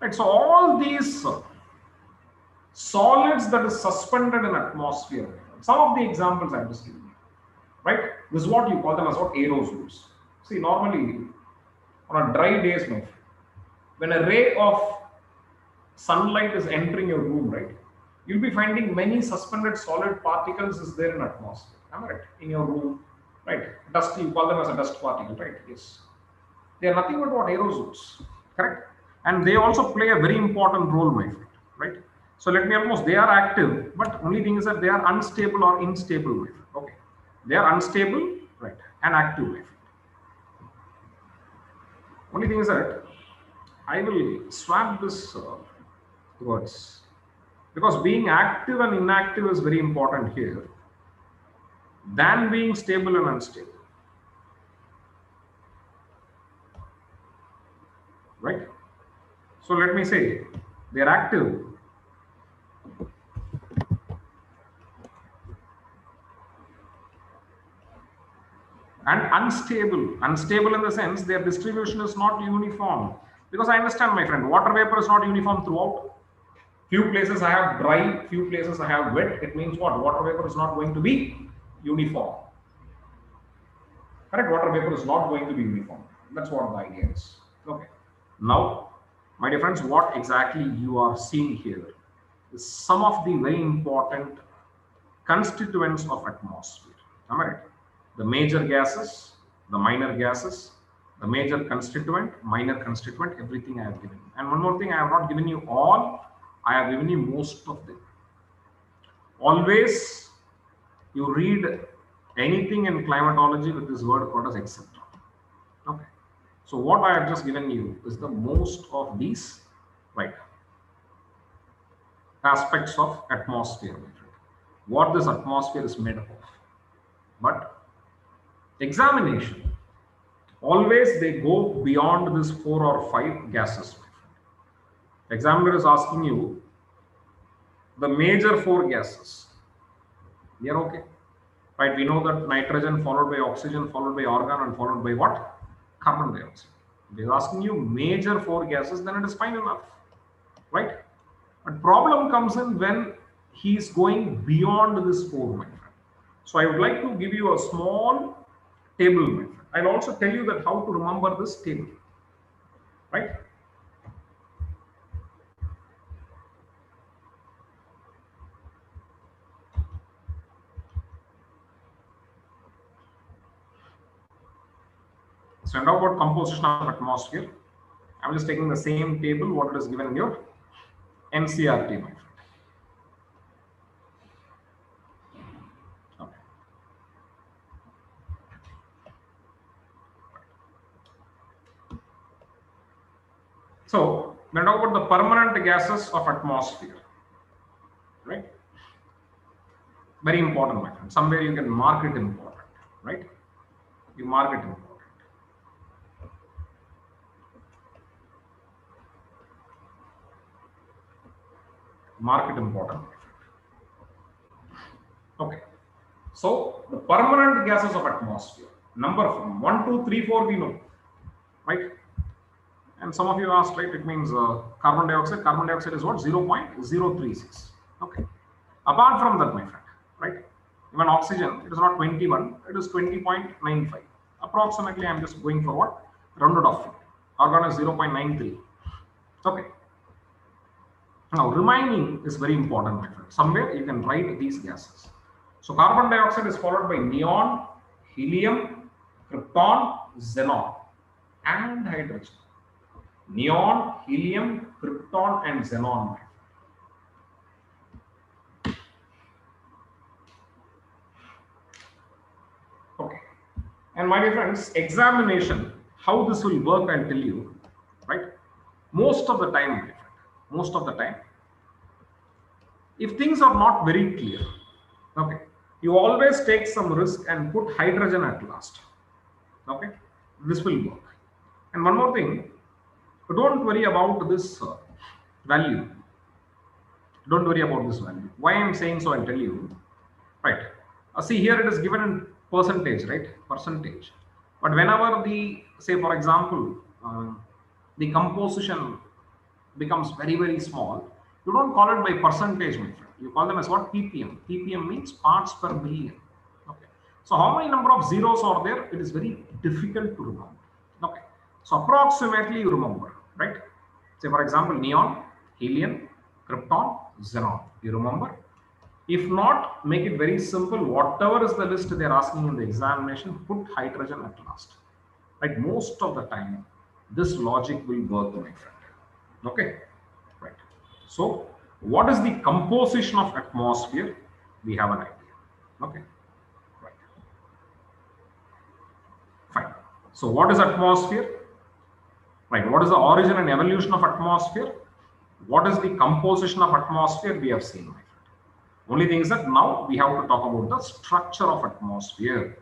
Right, so all these solids that is suspended in atmosphere, some of the examples I'm just giving you, right? This is what you call them as what? Aerosols. See, normally on a dry days, my friend, when a ray of sunlight is entering your room, right, you'll be finding many suspended solid particles is there in atmosphere. Am I right? In your room, right? Dust, you call them as a dust particle, right? Yes. They are nothing but what? Aerosols, correct? And they also play a very important role, my friend, right? So let me almost, they are active, but only thing is that they are unstable or unstable, my friend. Okay. They are unstable, right, and active, my friend. Only thing is that I will swap this words, because being active and inactive is very important here than being stable and unstable, right? So let me say they are active and unstable. Unstable in the sense their distribution is not uniform, because I understand, my friend, water vapor is not uniform throughout. Few places I have dry, few places I have wet. It means what? Water vapor is not going to be uniform. Correct? Water vapor is not going to be uniform. That's what the idea is. Okay. Now, my dear friends, what exactly you are seeing here is some of the very important constituents of atmosphere. Am I right? The major gases, the minor gases, the major constituent, minor constituent, everything I have given. And one more thing, I have not given you all I have given you most of them. Always you read anything in climatology with this word called as etc. Okay. So what I have just given you is the most of these, right, aspects of atmosphere, my friend. What this atmosphere is made up of. But examination, always they go beyond this 4 or 5 gases, my friend. Examiner is asking you the major 4 gases. We are okay. Right? We know that nitrogen followed by oxygen followed by argon and followed by what? Carbon dioxide. If he is asking you major 4 gases, then it is fine enough. Right? But problem comes in when he is going beyond this 4, my friend. So I would like to give you a small table, my friend. I'll also tell you that how to remember this table. Right? So now about composition of atmosphere. I'm just taking the same table what it is given in your NCRT, my friend. Okay. So then talk about the permanent gases of atmosphere, right? Very important, my friend. Somewhere you can mark it important, right? You mark it important. Mark it important, my friend. Okay. So the permanent gases of atmosphere, number from 1, 2, 3, 4, we know, right? And some of you asked, right? It means carbon dioxide. Carbon dioxide is what? 0.036. Okay. Apart from that, my friend, right? Even oxygen, it is not 21, it is 20.95. Approximately, I'm just going for what? Rounded off. Argon is 0.93. Okay. Now, remaining is very important, my friend. Somewhere you can write these gases. So, carbon dioxide is followed by neon, helium, krypton, xenon, and hydrogen. Neon, helium, krypton, and xenon. Okay. And my dear friends, examination, how this will work, I'll tell you, right? Most of the time, my friend, most of the time, if things are not very clear, okay, you always take some risk and put hydrogen at last. Okay, this will work. And one more thing, don't worry about this value. Don't worry about this value. Why I'm saying so, I'll tell you. Right. See here it is given in percentage, right? Percentage. But whenever the, say for example, the composition becomes very, very small, you don't call it by percentage, my friend. You call them as what? ppm. ppm means parts per million. Okay. So how many number of zeros are there? It is very difficult to remember. Okay. So approximately you remember, right? Say for example, neon, helium, krypton, xenon. You remember? If not, make it very simple. Whatever is the list they are asking in the examination, put hydrogen at last. Right? Most of the time, this logic will work, my friend. Okay? Right. So, what is the composition of atmosphere? We have an idea. Okay? Right. Fine. So, what is atmosphere? Right. What is the origin and evolution of atmosphere? What is the composition of atmosphere? We have seen, my friend. Only thing is that now we have to talk about the structure of atmosphere,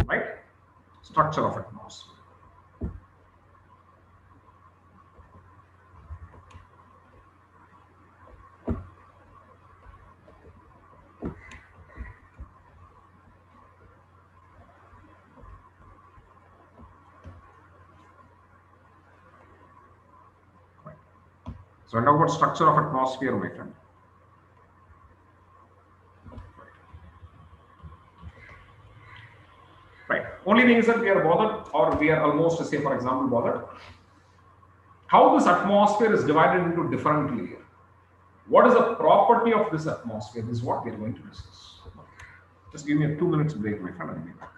right? Structure of atmosphere. Right. So, I talk about structure of atmosphere, my friend. Right. Only thing is that we are bothered, or we are almost, say, for example, bothered. How this atmosphere is divided into different layers. What is the property of this atmosphere? This is what we are going to discuss. Just give me a 2 minutes break, my friend. I'll be back.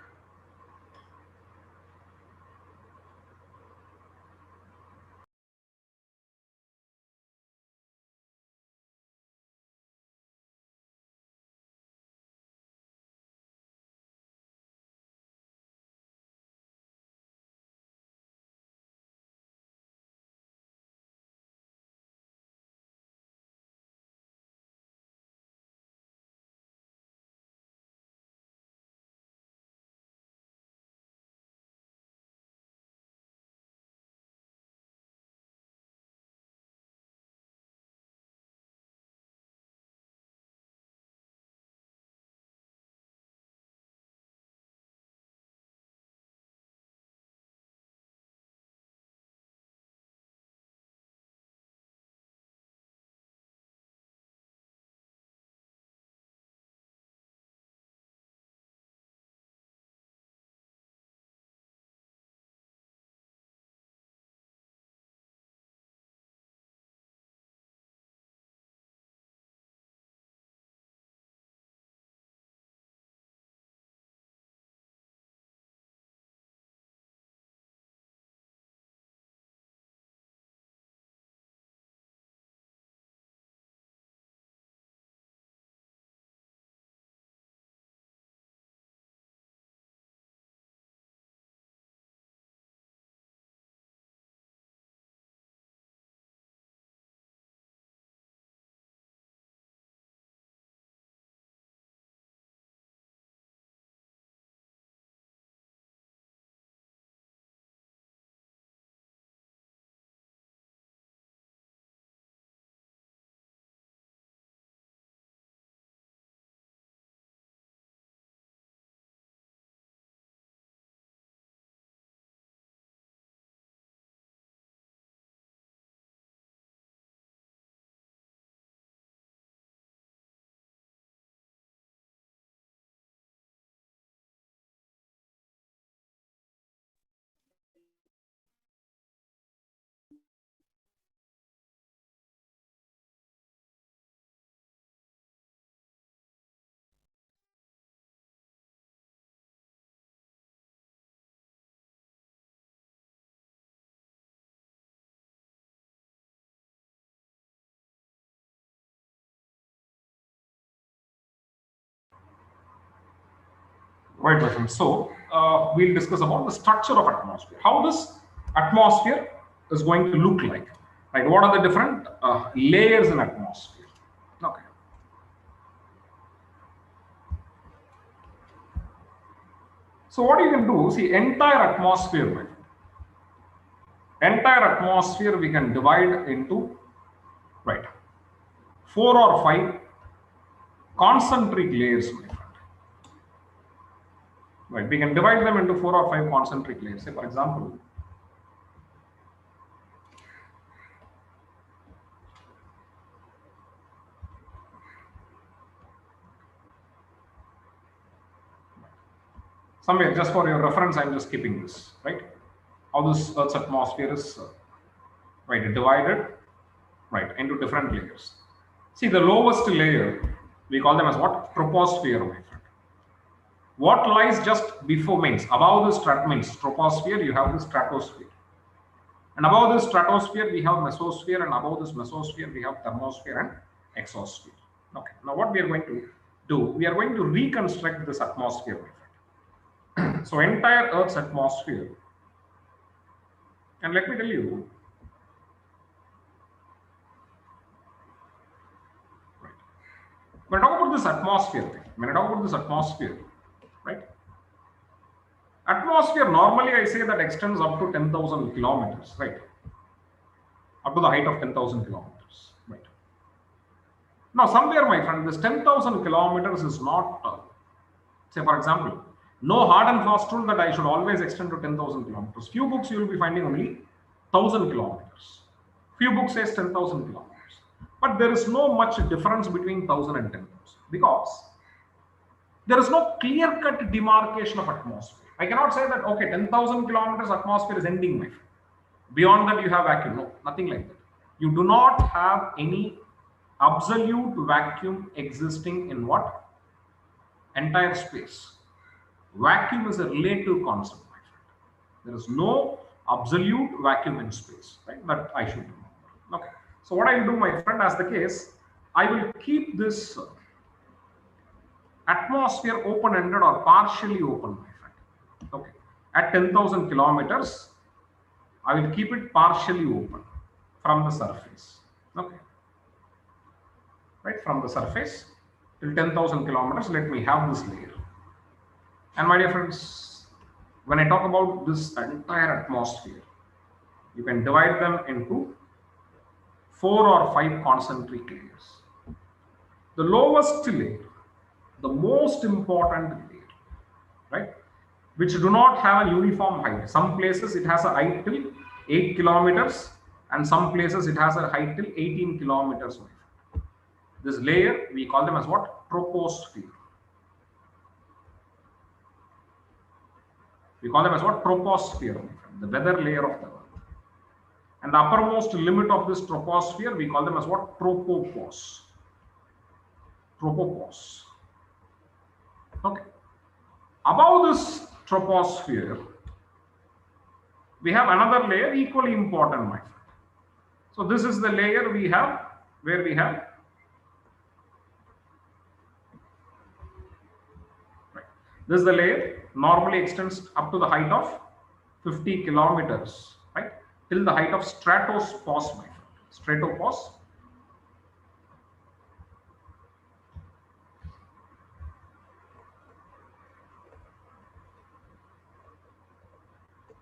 Right, my friends. So we'll discuss about the structure of atmosphere. How this atmosphere is going to look like. Right. What are the different layers in atmosphere? Okay. So what you can do, see, entire atmosphere, my friend. Entire atmosphere we can divide into, right, 4 or 5 concentric layers, my friend. Right. We can divide them into 4 or 5 concentric layers. Say, for example, somewhere just for your reference, I'm just keeping this, right? How this Earth's atmosphere is right divided, right, into different layers. See, the lowest layer we call them as what? Troposphere, my friend. What lies just before means above the means troposphere, you have the stratosphere. And above the stratosphere, we have mesosphere, and above this mesosphere, we have thermosphere and exosphere. Okay. Now, what we are going to do, we are going to reconstruct this atmosphere, my friend. So, entire Earth's atmosphere, and let me tell you, right, when I talk about this atmosphere, right? Atmosphere, normally I say that extends up to 10,000 kilometers, right? Up to the height of 10,000 kilometers, right? Now, somewhere, my friend, this 10,000 kilometers is not, say, for example, no hard and fast rule that I should always extend to 10,000 kilometers. Few books you will be finding only 1,000 kilometers. Few books says 10,000 kilometers. But there is no much difference between 1,000 and 10,000 because there is no clear-cut demarcation of atmosphere. I cannot say that, okay, 10,000 kilometers atmosphere is ending, my friend. Beyond that, you have vacuum. No, nothing like that. You do not have any absolute vacuum existing in what? Entire space. Vacuum is a relative concept, my friend. There is no absolute vacuum in space, right? That I should remember. Okay. So what I will do, my friend, as the case, I will keep this atmosphere open-ended or partially open, my friend. Okay. At 10,000 kilometers, I will keep it partially open from the surface. Okay. Right, from the surface till 10,000 kilometers, let me have this layer. And my dear friends, when I talk about this entire atmosphere, you can divide them into 4 or 5 concentric layers. The lowest layer, the most important layer, right, which do not have a uniform height. Some places it has a height till 8 kilometers and some places it has a height till 18 kilometers. This layer, we call them as what? Troposphere. We call them as what? Troposphere, the weather layer of the Earth. And the uppermost limit of this troposphere, we call them as what? Tropopause. Tropopause. Okay. Above this troposphere, we have another layer equally important, my friend. So this is the layer we have, where we have, right, this is the layer normally extends up to the height of 50 kilometers, right, till the height of stratopause, my friend. Stratopause.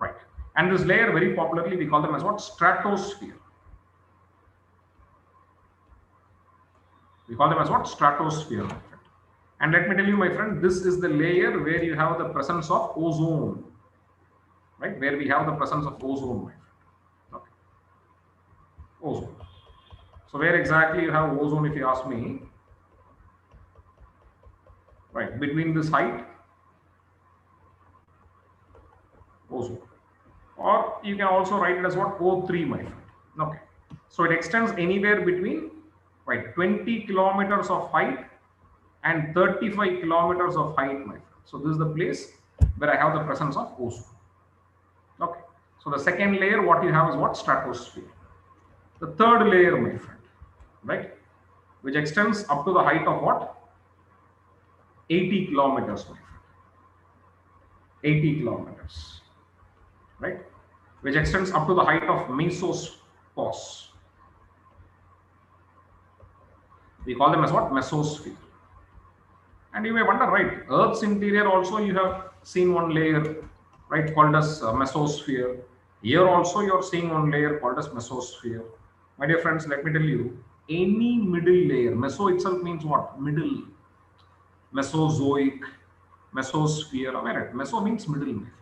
Right. And this layer, very popularly, we call them as what? Stratosphere. We call them as what? Stratosphere, my friend. And let me tell you, my friend, this is the layer where you have the presence of ozone. Right? Where we have the presence of ozone, my friend. Okay. Ozone. So where exactly you have ozone, if you ask me? Right. Between this height, ozone. Or you can also write it as what? O3, my friend. Okay. So it extends anywhere between, right, 20 kilometers of height and 35 kilometers of height, my friend. So this is the place where I have the presence of ozone. Okay. So the second layer, what you have is what? Stratosphere. The third layer, my friend, right, which extends up to the height of what? 80 kilometers, my friend. 80 kilometers, right? Which extends up to the height of mesospause. We call them as what? Mesosphere. And you may wonder, right? Earth's interior also you have seen one layer, right, called as mesosphere. Here also you are seeing one layer called as mesosphere. My dear friends, let me tell you, any middle layer, meso itself means what? Middle. Mesozoic, mesosphere, am I right? Meso means middle, my friend.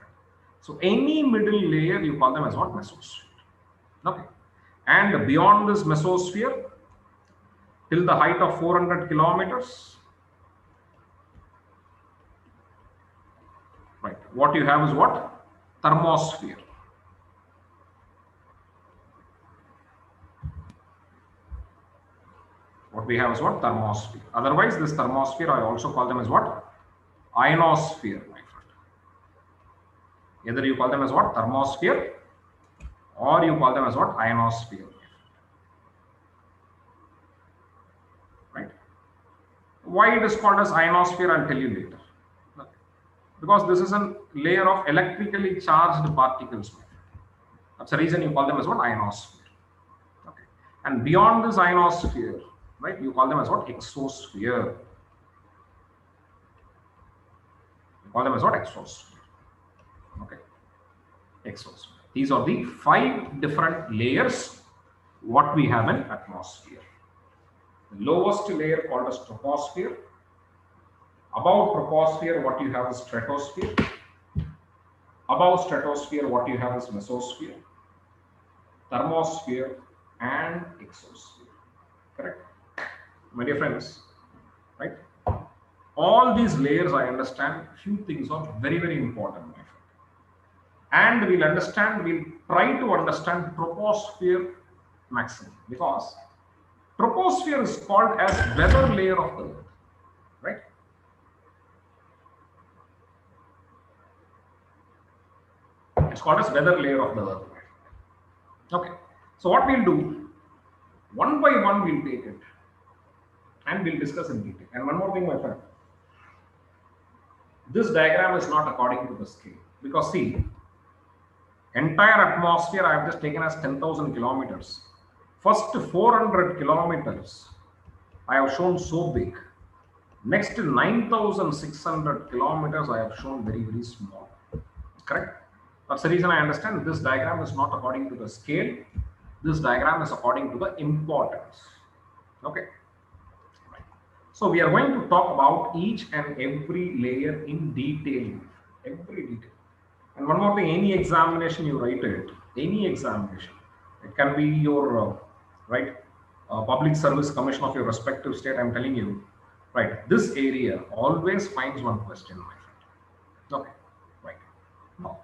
So any middle layer you call them as what? Mesosphere. Okay. And beyond this mesosphere, till the height of 400 kilometers, right, what you have is what? Thermosphere. What we have is what? Thermosphere. Otherwise, this thermosphere, I also call them as what? Ionosphere, my friend. Either you call them as what? Thermosphere, or you call them as what? Ionosphere. Right? Why it is called as ionosphere, I'll tell you later. Because this is a layer of electrically charged particles. That's the reason you call them as what? Ionosphere. Okay. And beyond this ionosphere, right, you call them as what? Exosphere. You call them as what? Exosphere. Okay. Exosphere. These are the 5 different layers what we have in atmosphere. The lowest layer called as troposphere. Above troposphere, what you have is stratosphere. Above stratosphere, what you have is mesosphere, thermosphere, and exosphere. Correct? My dear friends, right? All these layers, I understand, few things are very, very important, my friend. And we'll try to understand troposphere maximum, because troposphere is called as weather layer of the earth, right? It's called as weather layer of the earth. Okay. So what we'll do, one by one we'll take it and we'll discuss in detail. And one more thing, my friend. This diagram is not according to the scale, because see, entire atmosphere I have just taken as 10,000 kilometers. First 400 kilometers I have shown so big. Next 9,600 kilometers I have shown very, very small. Correct? That's the reason I understand this diagram is not according to the scale. This diagram is according to the importance. Okay. Right. So we are going to talk about each and every layer in detail. Every detail. And one more thing, any examination you write it, any examination, it can be your public service commission of your respective state. I'm telling you, right? This area always finds one question, my friend. Okay, right. No.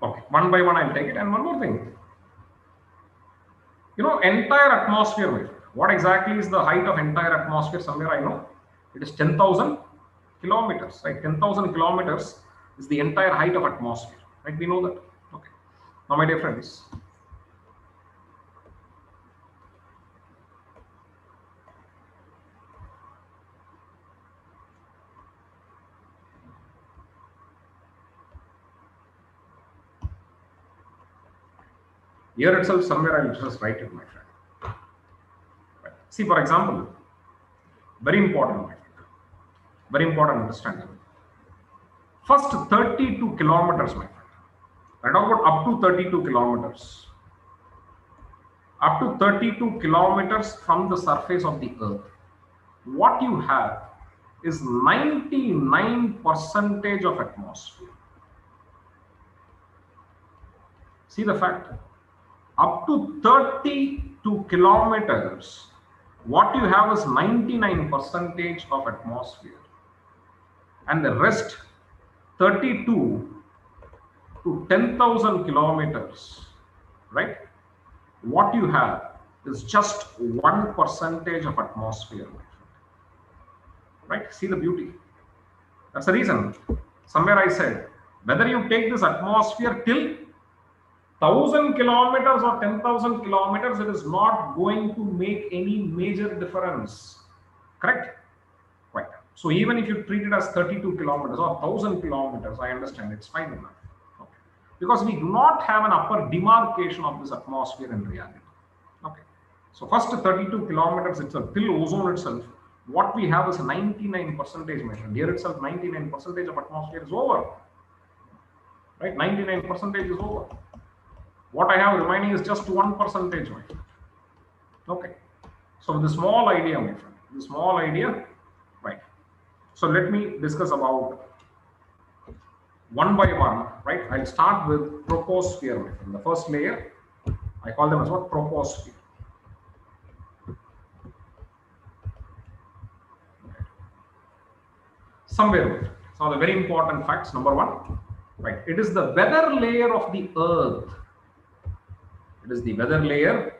Okay, one by one I'll take it. And one more thing, entire atmosphere, my friend. What exactly is the height of entire atmosphere? Somewhere I know it is 10,000 kilometers, right? 10,000 kilometers is the entire height of atmosphere, right? We know that. Okay. Now, my dear friends, here itself somewhere I'll just write it, my friend. Right. See, for example, very important, my friend. Very important understanding. First 32 kilometers, my friend. I talk about up to 32 kilometers. Up to 32 kilometers from the surface of the earth. What you have is 99% of atmosphere. See the fact? Up to 32 kilometers, what you have is 99% of atmosphere. And the rest 32 to 10,000 kilometers, right? What you have is just 1% of atmosphere, right? See the beauty. That's the reason. Somewhere I said, whether you take this atmosphere till 1,000 kilometers or 10,000 kilometers, it is not going to make any major difference. Correct? Right. So even if you treat it as 32 kilometers or 1000 kilometers, I understand it's fine enough. Okay. Because we do not have an upper demarcation of this atmosphere in reality. Okay. So first 32 kilometers itself, till ozone itself, what we have is 99%, my friend. Here itself, 99% of atmosphere is over. Right? 99% is over. What I have remaining is just 1%, my friend. Okay. So the small idea, my friend, the small idea, right? So let me discuss about one by one, right? I'll start with troposphere, my friend. The first layer, I call them as what? Troposphere. Somewhere, some of the very important facts. Number one, right? It is the weather layer of the Earth. It is the weather layer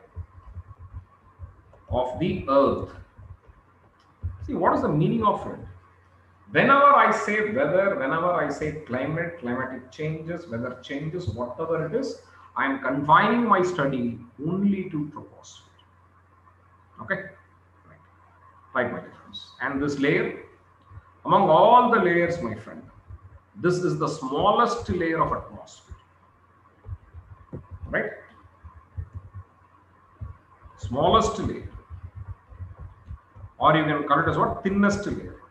of the Earth. See, what is the meaning of it? Whenever I say weather, whenever I say climate, climatic changes, weather changes, whatever it is, I am confining my study only to troposphere. Okay? Right, my friends. And this layer, among all the layers, my friend, this is the smallest layer of atmosphere. Right? Smallest layer. Or you can call it as what? Thinnest layer.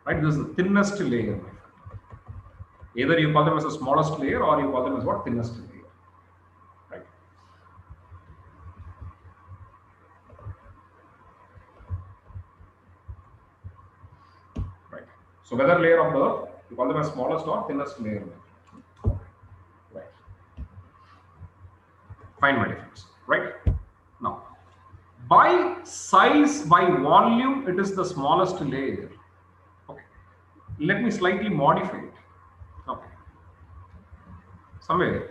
Right? This is the thinnest layer, my friend. Either you call them as the smallest layer or you call them as what? Thinnest layer. Right? Right. So weather layer of the Earth, you call them as smallest or thinnest layer. Right. Fine, my friends. Right? Now, by size, by volume, it is the smallest layer. Okay. Let me slightly modify it. Okay. Somewhere.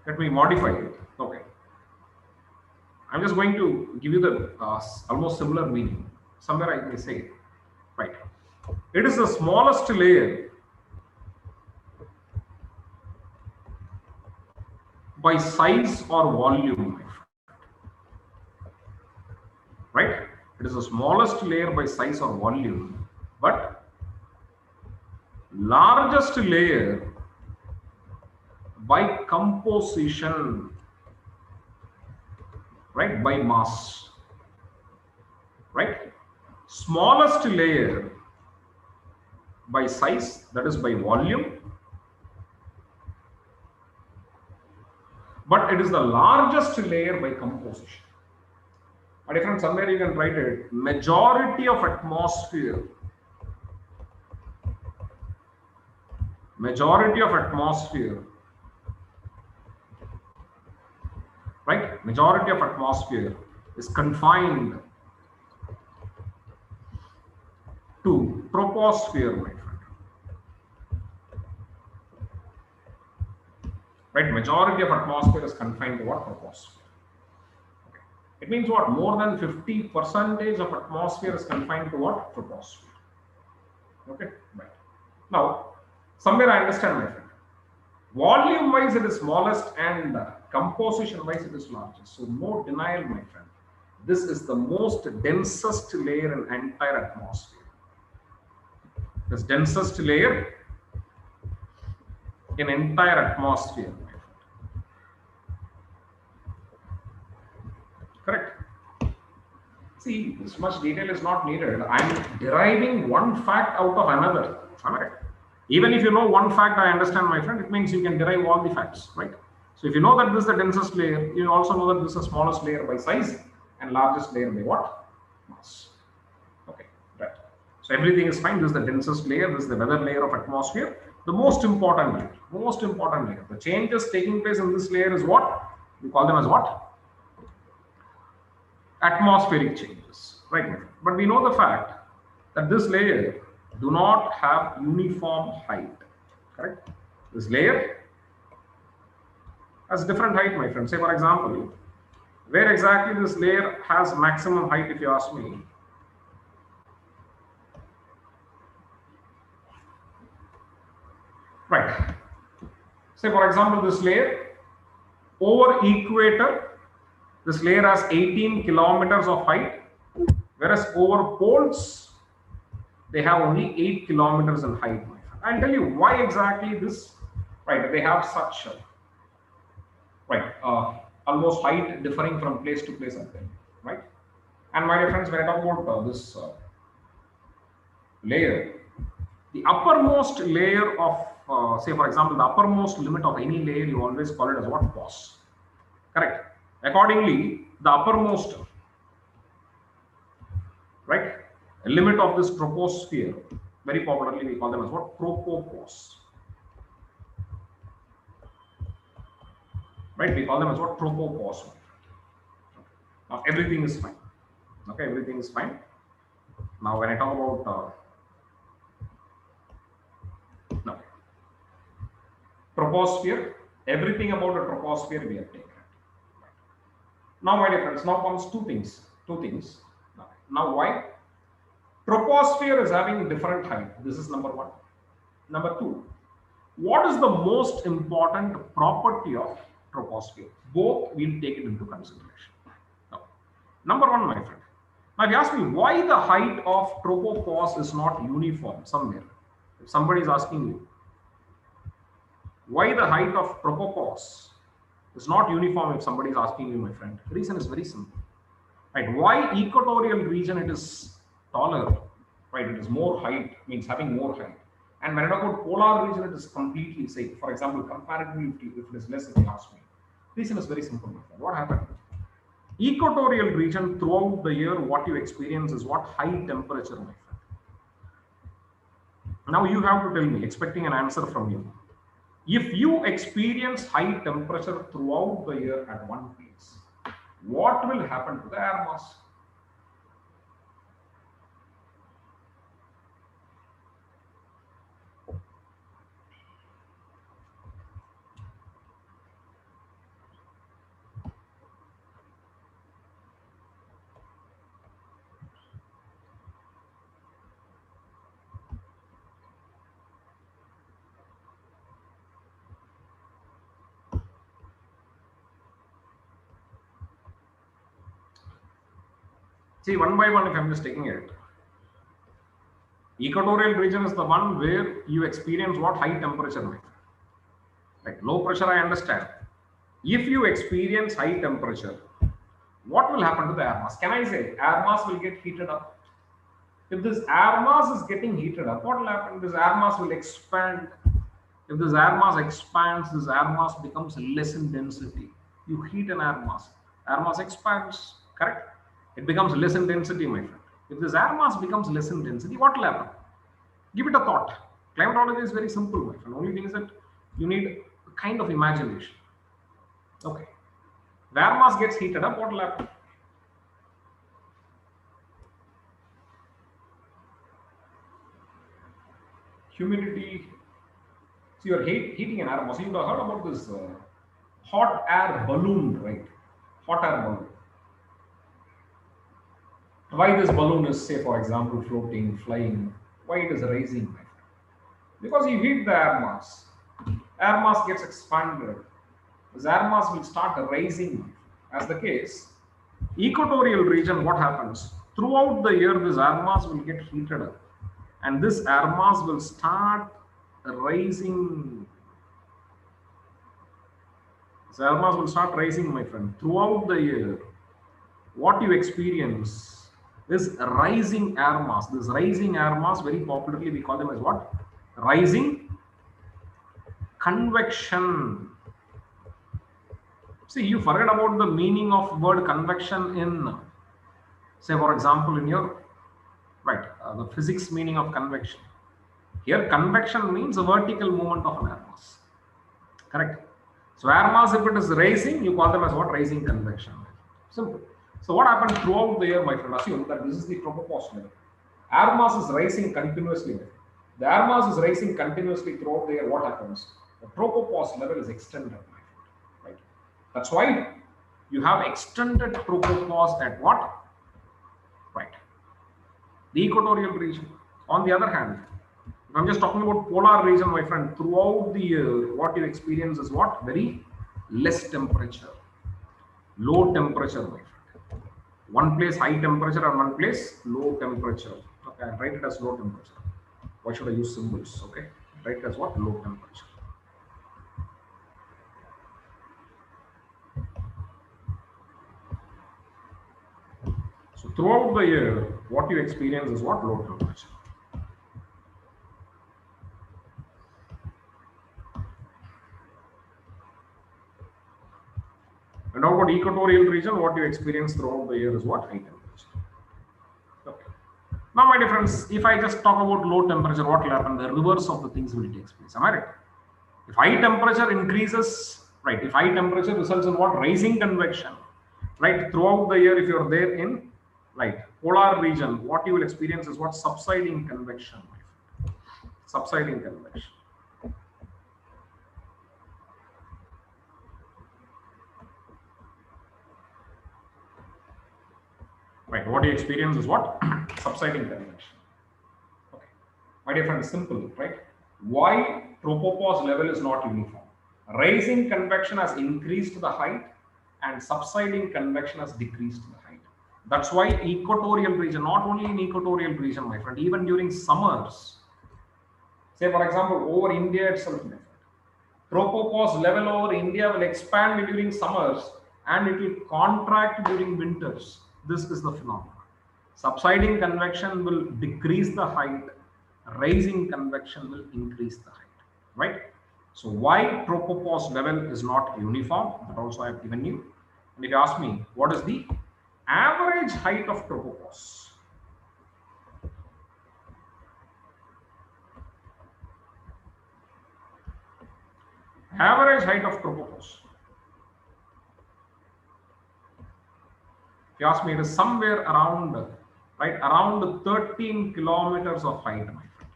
Let me modify it. Okay. I'm just going to give you the almost similar meaning. Somewhere I may say it. Right. It is the smallest layer by size or volume. Right? It is the smallest layer by size or volume, but largest layer by composition, right? By mass, right? Smallest layer by size, that is by volume, but it is the largest layer by composition. A different somewhere you can write it, majority of atmosphere, right? Majority of atmosphere is confined to troposphere, my friend. Right? Majority of atmosphere is confined to what? Troposphere. It means what? More than 50% of atmosphere is confined to what? Troposphere. Okay, right. Now, somewhere I understand, my friend. Volume wise, it is smallest, and composition wise, it is largest. So, no denial, my friend. This is the most densest layer in entire atmosphere. This densest layer in entire atmosphere. Correct. See, this much detail is not needed. I'm deriving one fact out of another. Correct. Even if you know one fact, I understand, my friend, it means you can derive all the facts, right? So if you know that this is the densest layer, you also know that this is the smallest layer by size and largest layer by what? Mass. Okay, right. So everything is fine. This is the densest layer. This is the weather layer of atmosphere. The most important layer. Most important layer. The changes taking place in this layer is what? We call them as what? Atmospheric changes, right? But we know the fact that this layer do not have uniform height, correct? This layer has different height, my friend. Say, for example, where exactly this layer has maximum height, if you ask me. Right. Say, for example, this layer over equator, this layer has 18 kilometers of height, Whereas over poles, they have only 8 kilometers in height. I'll tell you why exactly this. Right, they have such right almost height differing from place to place. Right, and my dear friends, when I talk about this layer, the uppermost layer of say for example the uppermost limit of any layer, you always call it as what? Pos. Correct. Accordingly, the uppermost right limit of this troposphere, very popularly we call them as what? Tropopause. Right, we call them as what? Tropopause. Now everything is fine. Okay, everything is fine. Now when I talk about now troposphere, everything about the troposphere we have taken. Now my dear friends, now comes two things. Now why? Troposphere is having different height. This is number one. Number two, what is the most important property of troposphere? Both we'll take it into consideration. Now, number one, my friend. Now, if you ask me why the height of tropopause is not uniform somewhere, if somebody is asking you why the height of tropopause is not uniform, if somebody is asking you, my friend, the reason is very simple. Right? Why equatorial region it is taller, right? It is more height, means having more height. And when I talk about polar region, it is completely safe. For example, comparatively, if it is less, if you ask me. Reason is very simple, my friend. What happened? Equatorial region throughout the year, what you experience is what? High temperature, my friend. Now you have to tell me, expecting an answer from you. If you experience high temperature throughout the year at one place, what will happen to the air mass? See, one by one, if I'm just taking it, equatorial region is the one where you experience what? High temperature. Like low pressure, I understand. If you experience high temperature, what will happen to the air mass? Can I say air mass will get heated up? If this air mass is getting heated up, what will happen? This air mass will expand. If this air mass expands, this air mass becomes less in density. You heat an air mass expands, correct? It becomes less in density, my friend. If this air mass becomes less in density, what will happen? Give it a thought. Climatology is very simple, my friend. Only thing is that you need a kind of imagination. Okay. The air mass gets heated up, what will happen? Humidity. So you're heating an air mass. You would have heard about this hot air balloon, right? Hot air balloon. Why this balloon is, say, for example, floating, flying, why it is rising? Because you heat the air mass gets expanded. This air mass will start rising. As the case, equatorial region, what happens? Throughout the year, this air mass will get heated up. And this air mass will start rising. This air mass will start rising, my friend. Throughout the year, what you experience is rising air mass. This rising air mass, very popularly we call them as what? Rising convection. See, you forget about the meaning of word convection in, say for example, in your, right, the physics meaning of convection. Here convection means a vertical movement of an air mass. Correct? So air mass, if it is rising, you call them as what? Rising convection. Simple. So what happens throughout the year, my friend? Assume that this is the tropopause level. Air mass is rising continuously. The air mass is rising continuously throughout the year. What happens? The tropopause level is extended, my friend. Right? That's why you have extended tropopause at what? Right. The equatorial region. On the other hand, if I'm just talking about polar region, my friend, throughout the year, what you experience is what? Very less temperature. Low temperature, my friend. One place high temperature and one place low temperature. Okay, I'll write it as low temperature. Why should I use symbols? Okay, write it as what? Low temperature. So throughout the year, what you experience is what? Low temperature. And how about equatorial region? What you experience throughout the year is what? High temperature. Okay. Now, my dear friends, if I just talk about low temperature, what will happen? The reverse of the things will take place. Am I right? If high temperature increases, right? If high temperature results in what? Rising convection, right? Throughout the year, if you're there in, right, polar region, what you will experience is what? Subsiding convection. Subsiding convection. Right, what you experience is what? Subsiding convection. Okay. My dear friend, simple, right? Why tropopause level is not uniform? Rising convection has increased the height and subsiding convection has decreased the height. That's why equatorial region, not only in equatorial region, my friend, even during summers, say for example, over India itself, my friend, tropopause level over India will expand during summers and it will contract during winters. This is the phenomenon. Subsiding convection will decrease the height, rising convection will increase the height, right? So why tropopause level is not uniform, that also I have given you. And if you ask me, what is the average height of tropopause? Average height of tropopause. If you ask me, it is somewhere around, right, around 13 kilometers of height, my friend.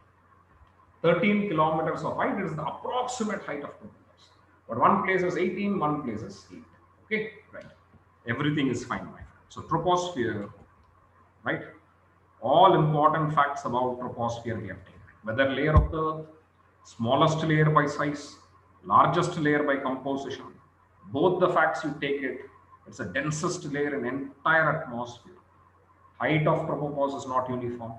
13 kilometers of height is the approximate height of tropopause. But one place is 18, one place is 8. Okay, right. Everything is fine, my friend. So troposphere, right? All important facts about troposphere we have taken. Whether layer of the earth, smallest layer by size, largest layer by composition. Both the facts you take it, it's the densest layer in entire atmosphere. Height of tropopause is not uniform.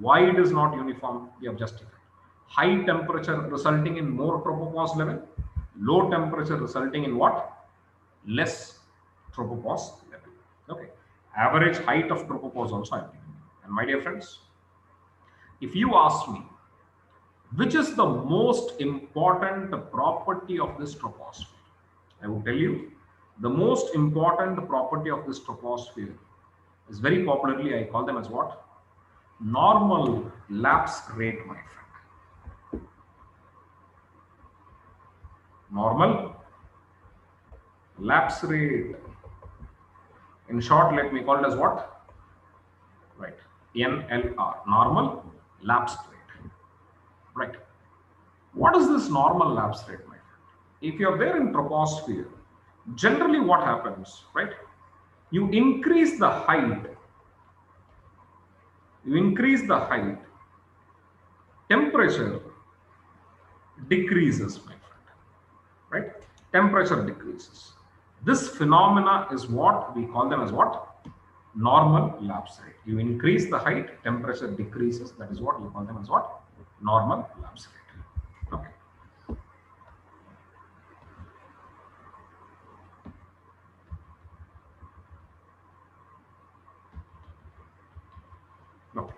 Why it is not uniform, we have justified. High temperature resulting in more tropopause level, low temperature resulting in what? Less tropopause level. Okay. Average height of tropopause also I have given you. And my dear friends, if you ask me, which is the most important property of this troposphere, I will tell you the most important property of this troposphere is very popularly I call them as what? Normal lapse rate, my friend. Normal lapse rate. In short, let me call it as what? Right. NLR. Normal lapse rate. Right. What is this normal lapse rate, my friend? If you're there in troposphere, generally what happens, right? You increase the height. Temperature decreases, my friend. Right? Temperature decreases. This phenomena is what we call them as what? Normal lapse rate. You increase the height, temperature decreases. That is what you call them as what? Normal lapse rate. Okay. Okay.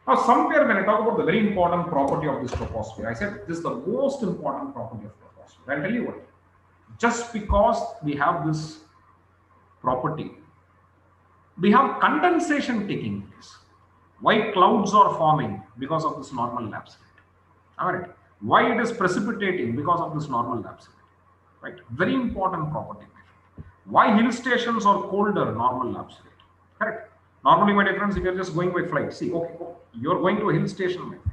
Now, somewhere when I talk about the very important property of this troposphere, I said this is the most important property of troposphere. I'll tell you what. Just because we have this property, we have condensation taking place. Why clouds are forming? Because of this normal lapse rate. All right. Why it is precipitating? Because of this normal lapse rate. Right. Very important property. Why hill stations are colder? Normal lapse rate. Correct. Normally, my dear friends, if you're just going by flight, see, okay, you're going to a hill station. My friend.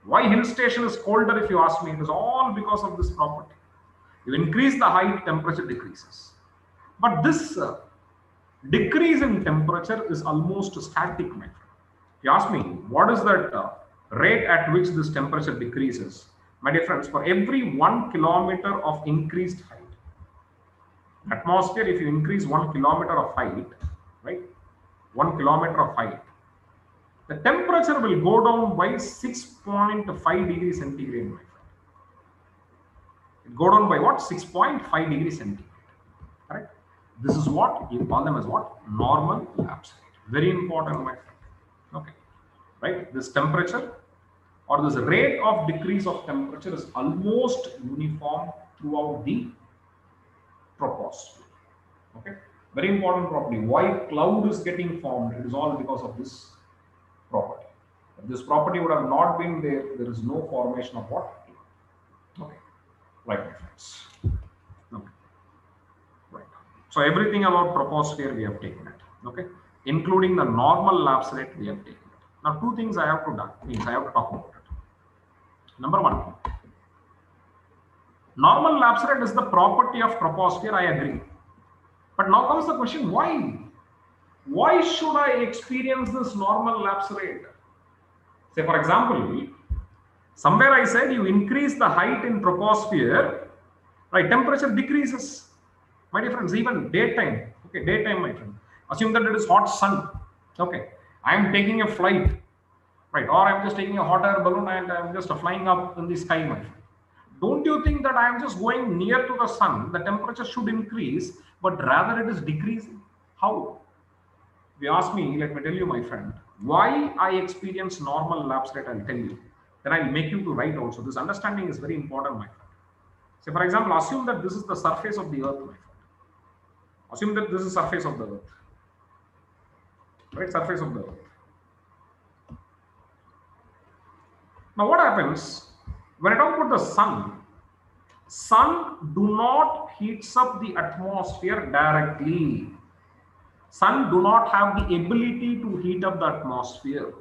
Why hill station is colder? If you ask me, it is all because of this property. You increase the height, temperature decreases. But this decrease in temperature is almost static, my friend. If you ask me, what is that rate at which this temperature decreases? My dear friends, for every 1 kilometer of increased height, atmosphere, if you increase 1 kilometer of height, right? 1 kilometer of height. The temperature will go down by 6.5 degrees centigrade, my friend. It go down by what? 6.5 degrees centigrade. Correct? This is what you call them as what? Normal lapse rate. Very important, my friend. Okay. Right? This temperature or this rate of decrease of temperature is almost uniform throughout the troposphere. Okay. Very important property. Why cloud is getting formed? It is all because of this property. If this property would have not been there, there is no formation of what? Okay. Right, my friends. Okay. Right. So everything about troposphere we have taken it. Okay. Including the normal lapse rate we have taken it. Now, two things I have to do means I have to talk about it. Number one, normal lapse rate is the property of troposphere. I agree. But now comes the question: why? Why should I experience this normal lapse rate? Say, for example, somewhere I said you increase the height in troposphere, right? Temperature decreases. My dear friends, even daytime, okay, daytime, my friend. Assume that it is hot sun, okay. I am taking a flight, right? Or I am just taking a hot air balloon and I am just flying up in the sky, my friend. Don't you think that I am just going near to the sun? The temperature should increase, but rather it is decreasing. How? If you ask me, let me tell you, my friend, why I experience normal lapse rate, I'll tell you. Then I'll make you to write also. This understanding is very important, my friend. Say, for example, assume that this is the surface of the earth, my friend. Assume that this is surface of the earth. Right? Surface of the earth. Now, what happens when I talk about the sun do not heats up the atmosphere directly. Sun do not have the ability to heat up the atmosphere.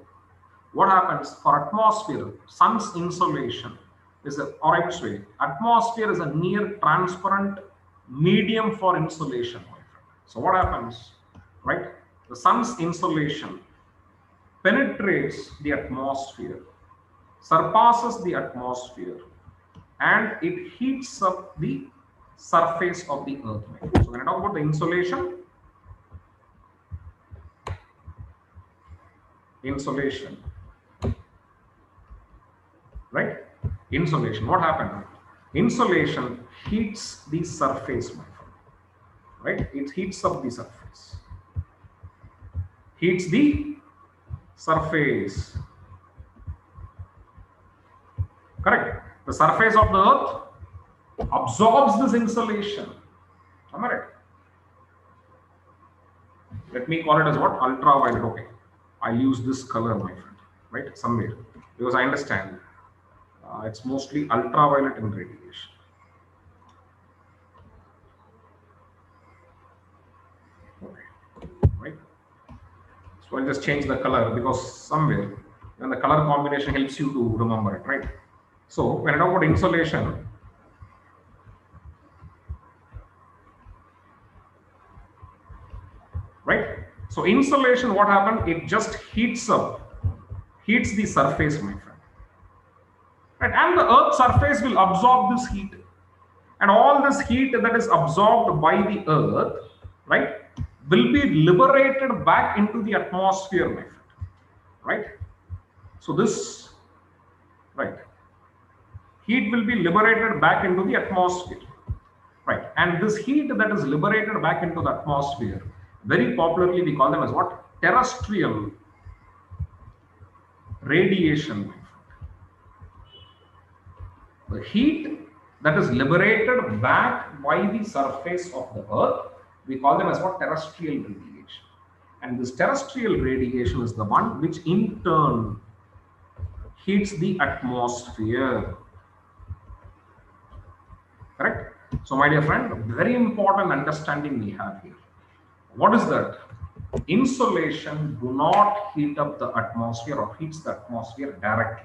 What happens for atmosphere? Sun's insolation is a, or I would say, atmosphere is a near transparent medium for insolation. So what happens, right? The sun's insolation penetrates the atmosphere, surpasses the atmosphere, and it heats up the surface of the earth. So when I talk about the insolation, right? Insolation, what happened? Insolation heats the surface, my friend, right? It heats up the surface, heats the surface, correct? The surface of the earth absorbs this insolation. Am I right? Let me call it as what? Ultraviolet. Okay, I'll use this color, my friend, right? Somewhere, because I understand it's mostly ultraviolet in radiation. Okay, right? So I'll just change the color because somewhere, and the color combination helps you to remember it, right? So when I talk about insolation, right? So insolation, what happened? It just heats the surface, my friend. Right? And the Earth's surface will absorb this heat. And all this heat that is absorbed by the Earth, right, will be liberated back into the atmosphere, my friend. Right? So this, right, heat will be liberated back into the atmosphere. Right? And this heat that is liberated back into the atmosphere, very popularly we call them as what? Terrestrial radiation. The heat that is liberated back by the surface of the earth, we call them as what? Terrestrial radiation. And this terrestrial radiation is the one which in turn heats the atmosphere. Correct? So my dear friend, very important understanding we have here. What is that? Insolation do not heat up the atmosphere or heats the atmosphere directly.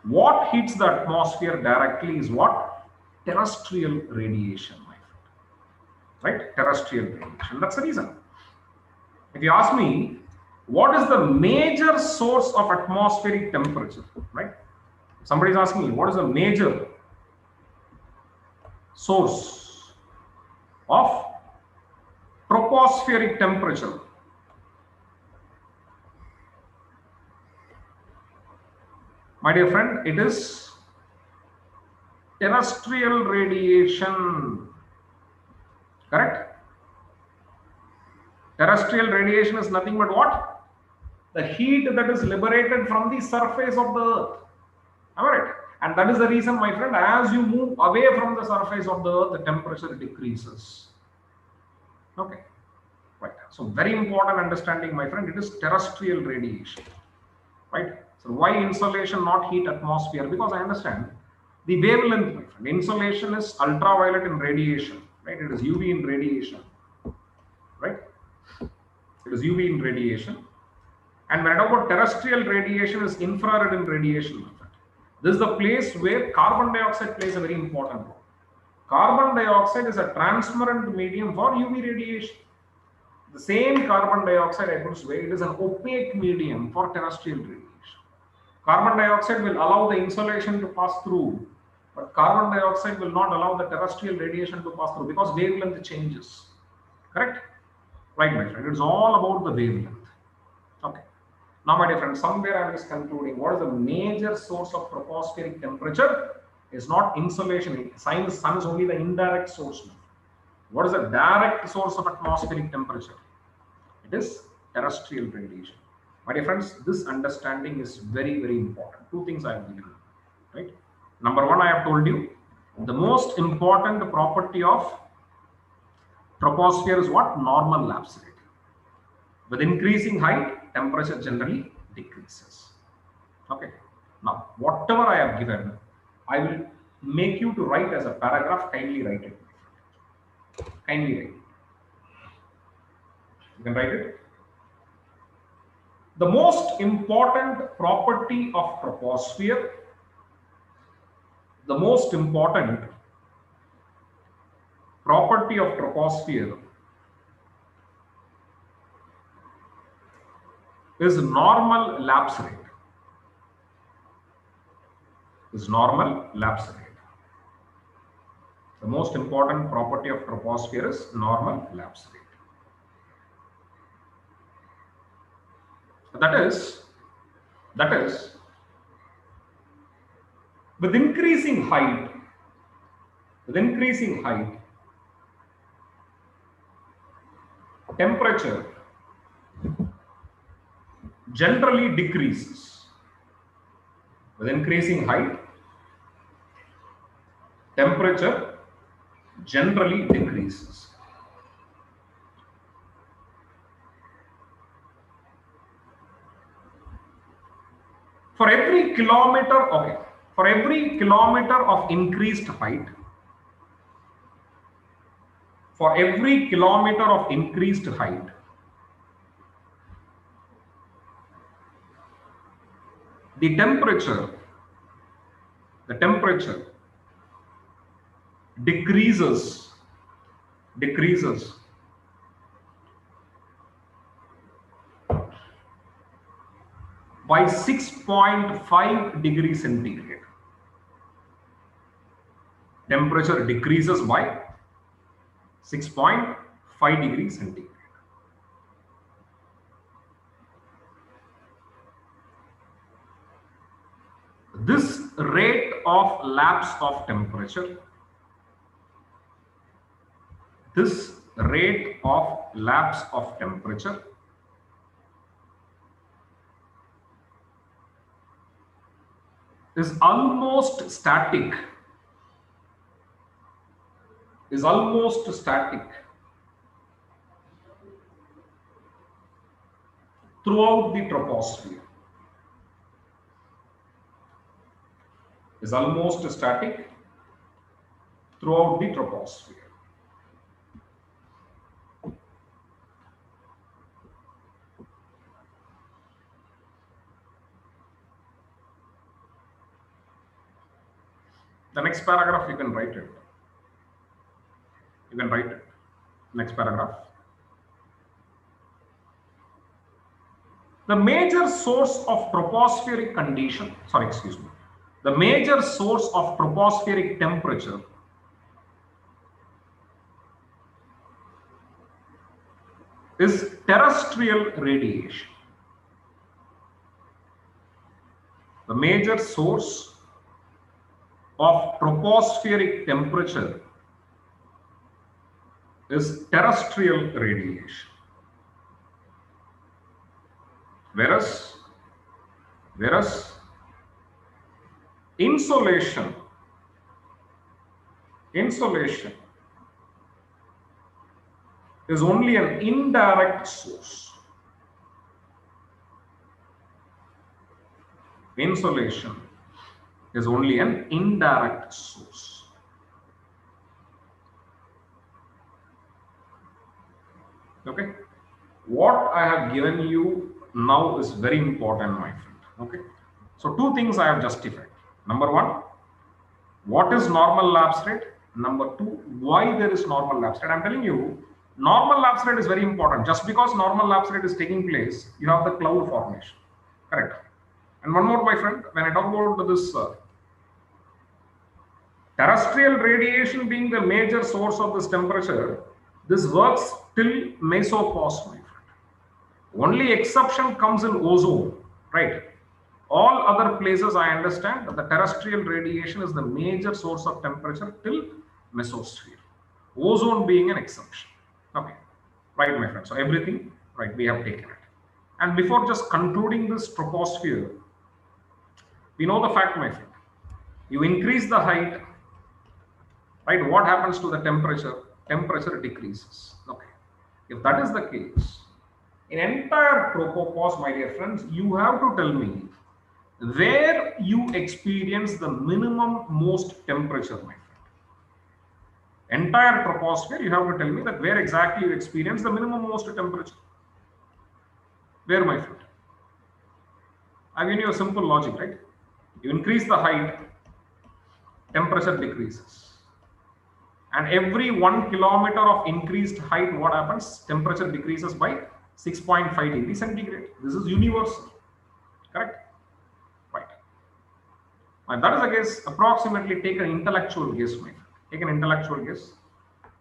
What heats the atmosphere directly is what? Terrestrial radiation, my friend. Right? Terrestrial radiation. That's the reason. If you ask me, what is the major source of atmospheric temperature? Right? Somebody is asking me, what is the major source of tropospheric temperature. My dear friend, it is terrestrial radiation. Correct? Terrestrial radiation is nothing but what? The heat that is liberated from the surface of the earth. Am I right? And that is the reason, my friend, as you move away from the surface of the earth, the temperature decreases. Okay. Right. So very important understanding, my friend, it is terrestrial radiation. Right. So why insolation, not heat atmosphere? Because I understand the wavelength, my friend. Insolation is ultraviolet in radiation. Right. It is UV in radiation. Right. It is UV in radiation. And when I talk about terrestrial radiation, is infrared in radiation. My friend. This is the place where carbon dioxide plays a very important role. Carbon dioxide is a transparent medium for UV radiation. The same carbon dioxide, I put it is an opaque medium for terrestrial radiation. Carbon dioxide will allow the insolation to pass through, but carbon dioxide will not allow the terrestrial radiation to pass through because wavelength changes. Correct? Right, my friend. It's all about the wavelength. Okay. Now, my dear friend, somewhere I am just concluding what is the major source of tropospheric temperature is not insolation. Sun is only the indirect source. What is the direct source of atmospheric temperature? It is terrestrial radiation. My dear friends, this understanding is very, very important. Two things I have given, right? Number one, I have told you the most important property of troposphere is what? Normal lapse rate. With increasing height, temperature generally decreases. Okay. Now, whatever I have given, I will make you to write as a paragraph. Kindly write it. Kindly write it. You can write it. The most important property of troposphere, the most important property of troposphere is normal lapse rate. Is normal lapse rate. The most important property of troposphere is normal lapse rate. That is, with increasing height, temperature generally decreases. With increasing height, temperature generally decreases. For every kilometer, okay, for every kilometer of increased height, for every kilometer of increased height, the temperature decreases by 6.5 degrees centigrade. Temperature decreases by 6.5 degrees centigrade. This rate of lapse of temperature, is almost static. Throughout the troposphere. Is almost static throughout the troposphere. The next paragraph, you can write it. Next paragraph. The major source of tropospheric condition, the major source of tropospheric temperature is terrestrial radiation. The major source of tropospheric temperature is terrestrial radiation. Whereas insolation is only an indirect source. Insolation is only an indirect source. Okay, what I have given you now is very important, my friend. Okay, so two things I have justified. Number one, what is normal lapse rate? Number two, why there is normal lapse rate. I'm telling you, normal lapse rate is very important. Just because normal lapse rate is taking place, you have the cloud formation. Correct. And one more, my friend, when I talk about this terrestrial radiation being the major source of this temperature, this works till mesopause, my friend. Only exception comes in ozone, right? All other places I understand that the terrestrial radiation is the major source of temperature till mesosphere. Ozone being an exception. Okay, right, my friend. So everything, right, we have taken it. And before just concluding this troposphere, we know the fact, my friend. You increase the height, right? What happens to the temperature? Temperature decreases. Okay. If that is the case, in entire tropopause, my dear friends, you have to tell me where you experience the minimum most temperature, my friend. Entire troposphere, you have to tell me that where exactly you experience the minimum most temperature. Where, my friend? I've given you a simple logic, right? You increase the height, temperature decreases. And every 1 kilometer of increased height, what happens? Temperature decreases by 6.5 degrees centigrade. This is universal. Correct? Right. And that is the case. Approximately take an intellectual guess, my friend. Take an intellectual guess.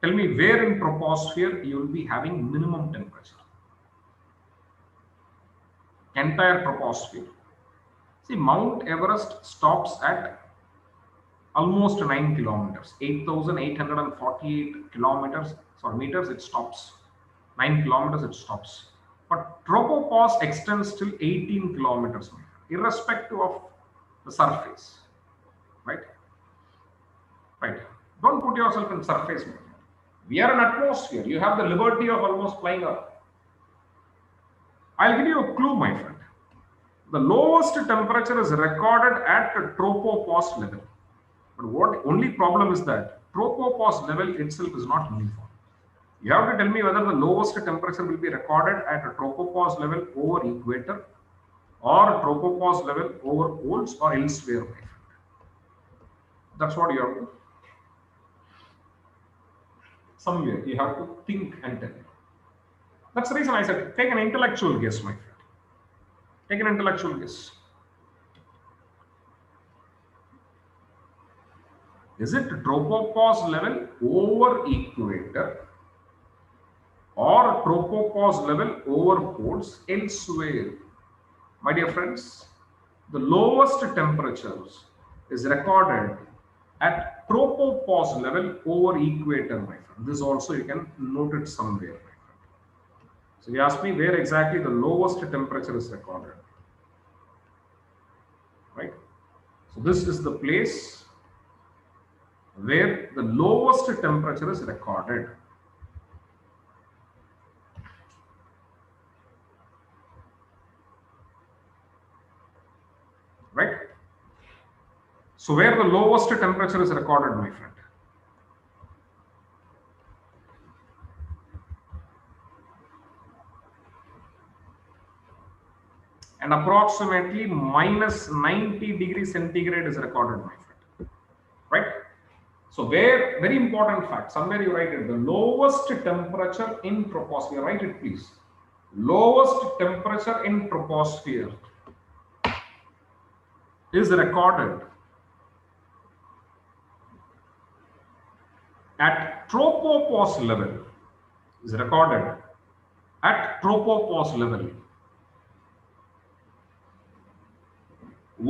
Tell me where in troposphere you will be having minimum temperature. Entire troposphere. See, Mount Everest stops at almost 9 kilometers, 8,848 kilometers, sorry, meters, it stops. 9 kilometers, it stops. But tropopause extends till 18 kilometers, irrespective of the surface, right? Right. Don't put yourself in surface. We are an atmosphere. You have the liberty of almost flying up. I'll give you a clue, my friend. The lowest temperature is recorded at tropopause level. But what only problem is that tropopause level itself is not uniform. You have to tell me whether the lowest temperature will be recorded at a tropopause level over equator or tropopause level over poles or elsewhere, my friend. That's what you have to. Somewhere you have to think and tell. That's the reason I said take an intellectual guess, my friend. Take an intellectual guess. Is it tropopause level over equator or tropopause level over poles elsewhere? My dear friends, the lowest temperatures is recorded at tropopause level over equator, my friend. This also you can note it somewhere, my friend. So you ask me where exactly the lowest temperature is recorded, right? So this is the place where the lowest temperature is recorded. Right? So where the lowest temperature is recorded, my friend. And approximately minus 90 degrees centigrade is recorded, my friend. Right? So where, very important fact, somewhere you write it, the lowest temperature in troposphere, write it please. Lowest temperature in troposphere is recorded at tropopause level, is recorded at tropopause level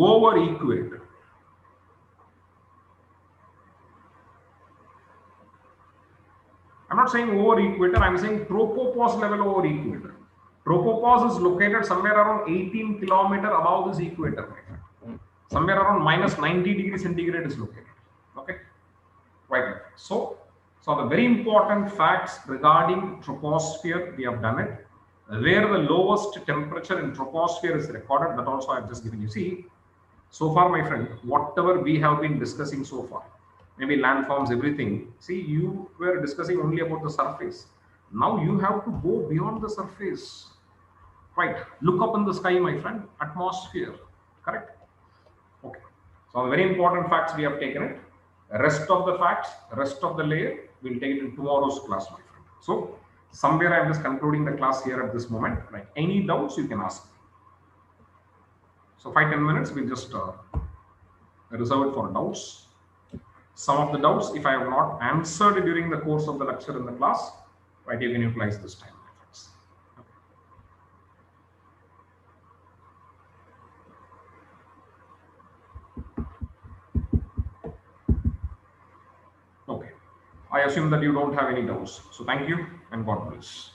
over equator. I'm not saying over equator, I'm saying tropopause level over equator. Tropopause is located somewhere around 18 kilometer above this equator. Somewhere around minus 90 degrees centigrade is located. Okay, right. So the very important facts regarding troposphere, we have done it. Where the lowest temperature in troposphere is recorded, that also I have just given you. See, so far, my friend, whatever we have been discussing so far, maybe landforms, everything. See, you were discussing only about the surface. Now you have to go beyond the surface. Right. Look up in the sky, my friend. Atmosphere. Correct? Okay. So the very important facts we have taken it. Rest of the facts, rest of the layer, we'll take it in tomorrow's class, my friend. So somewhere I'm just concluding the class here at this moment. Right. Any doubts you can ask me. So 5-10 minutes, we'll just reserve it for doubts. Some of the doubts, if I have not answered during the course of the lecture in the class, right, you can utilize this time, my friends. Okay. I assume that you don't have any doubts. So thank you and God bless.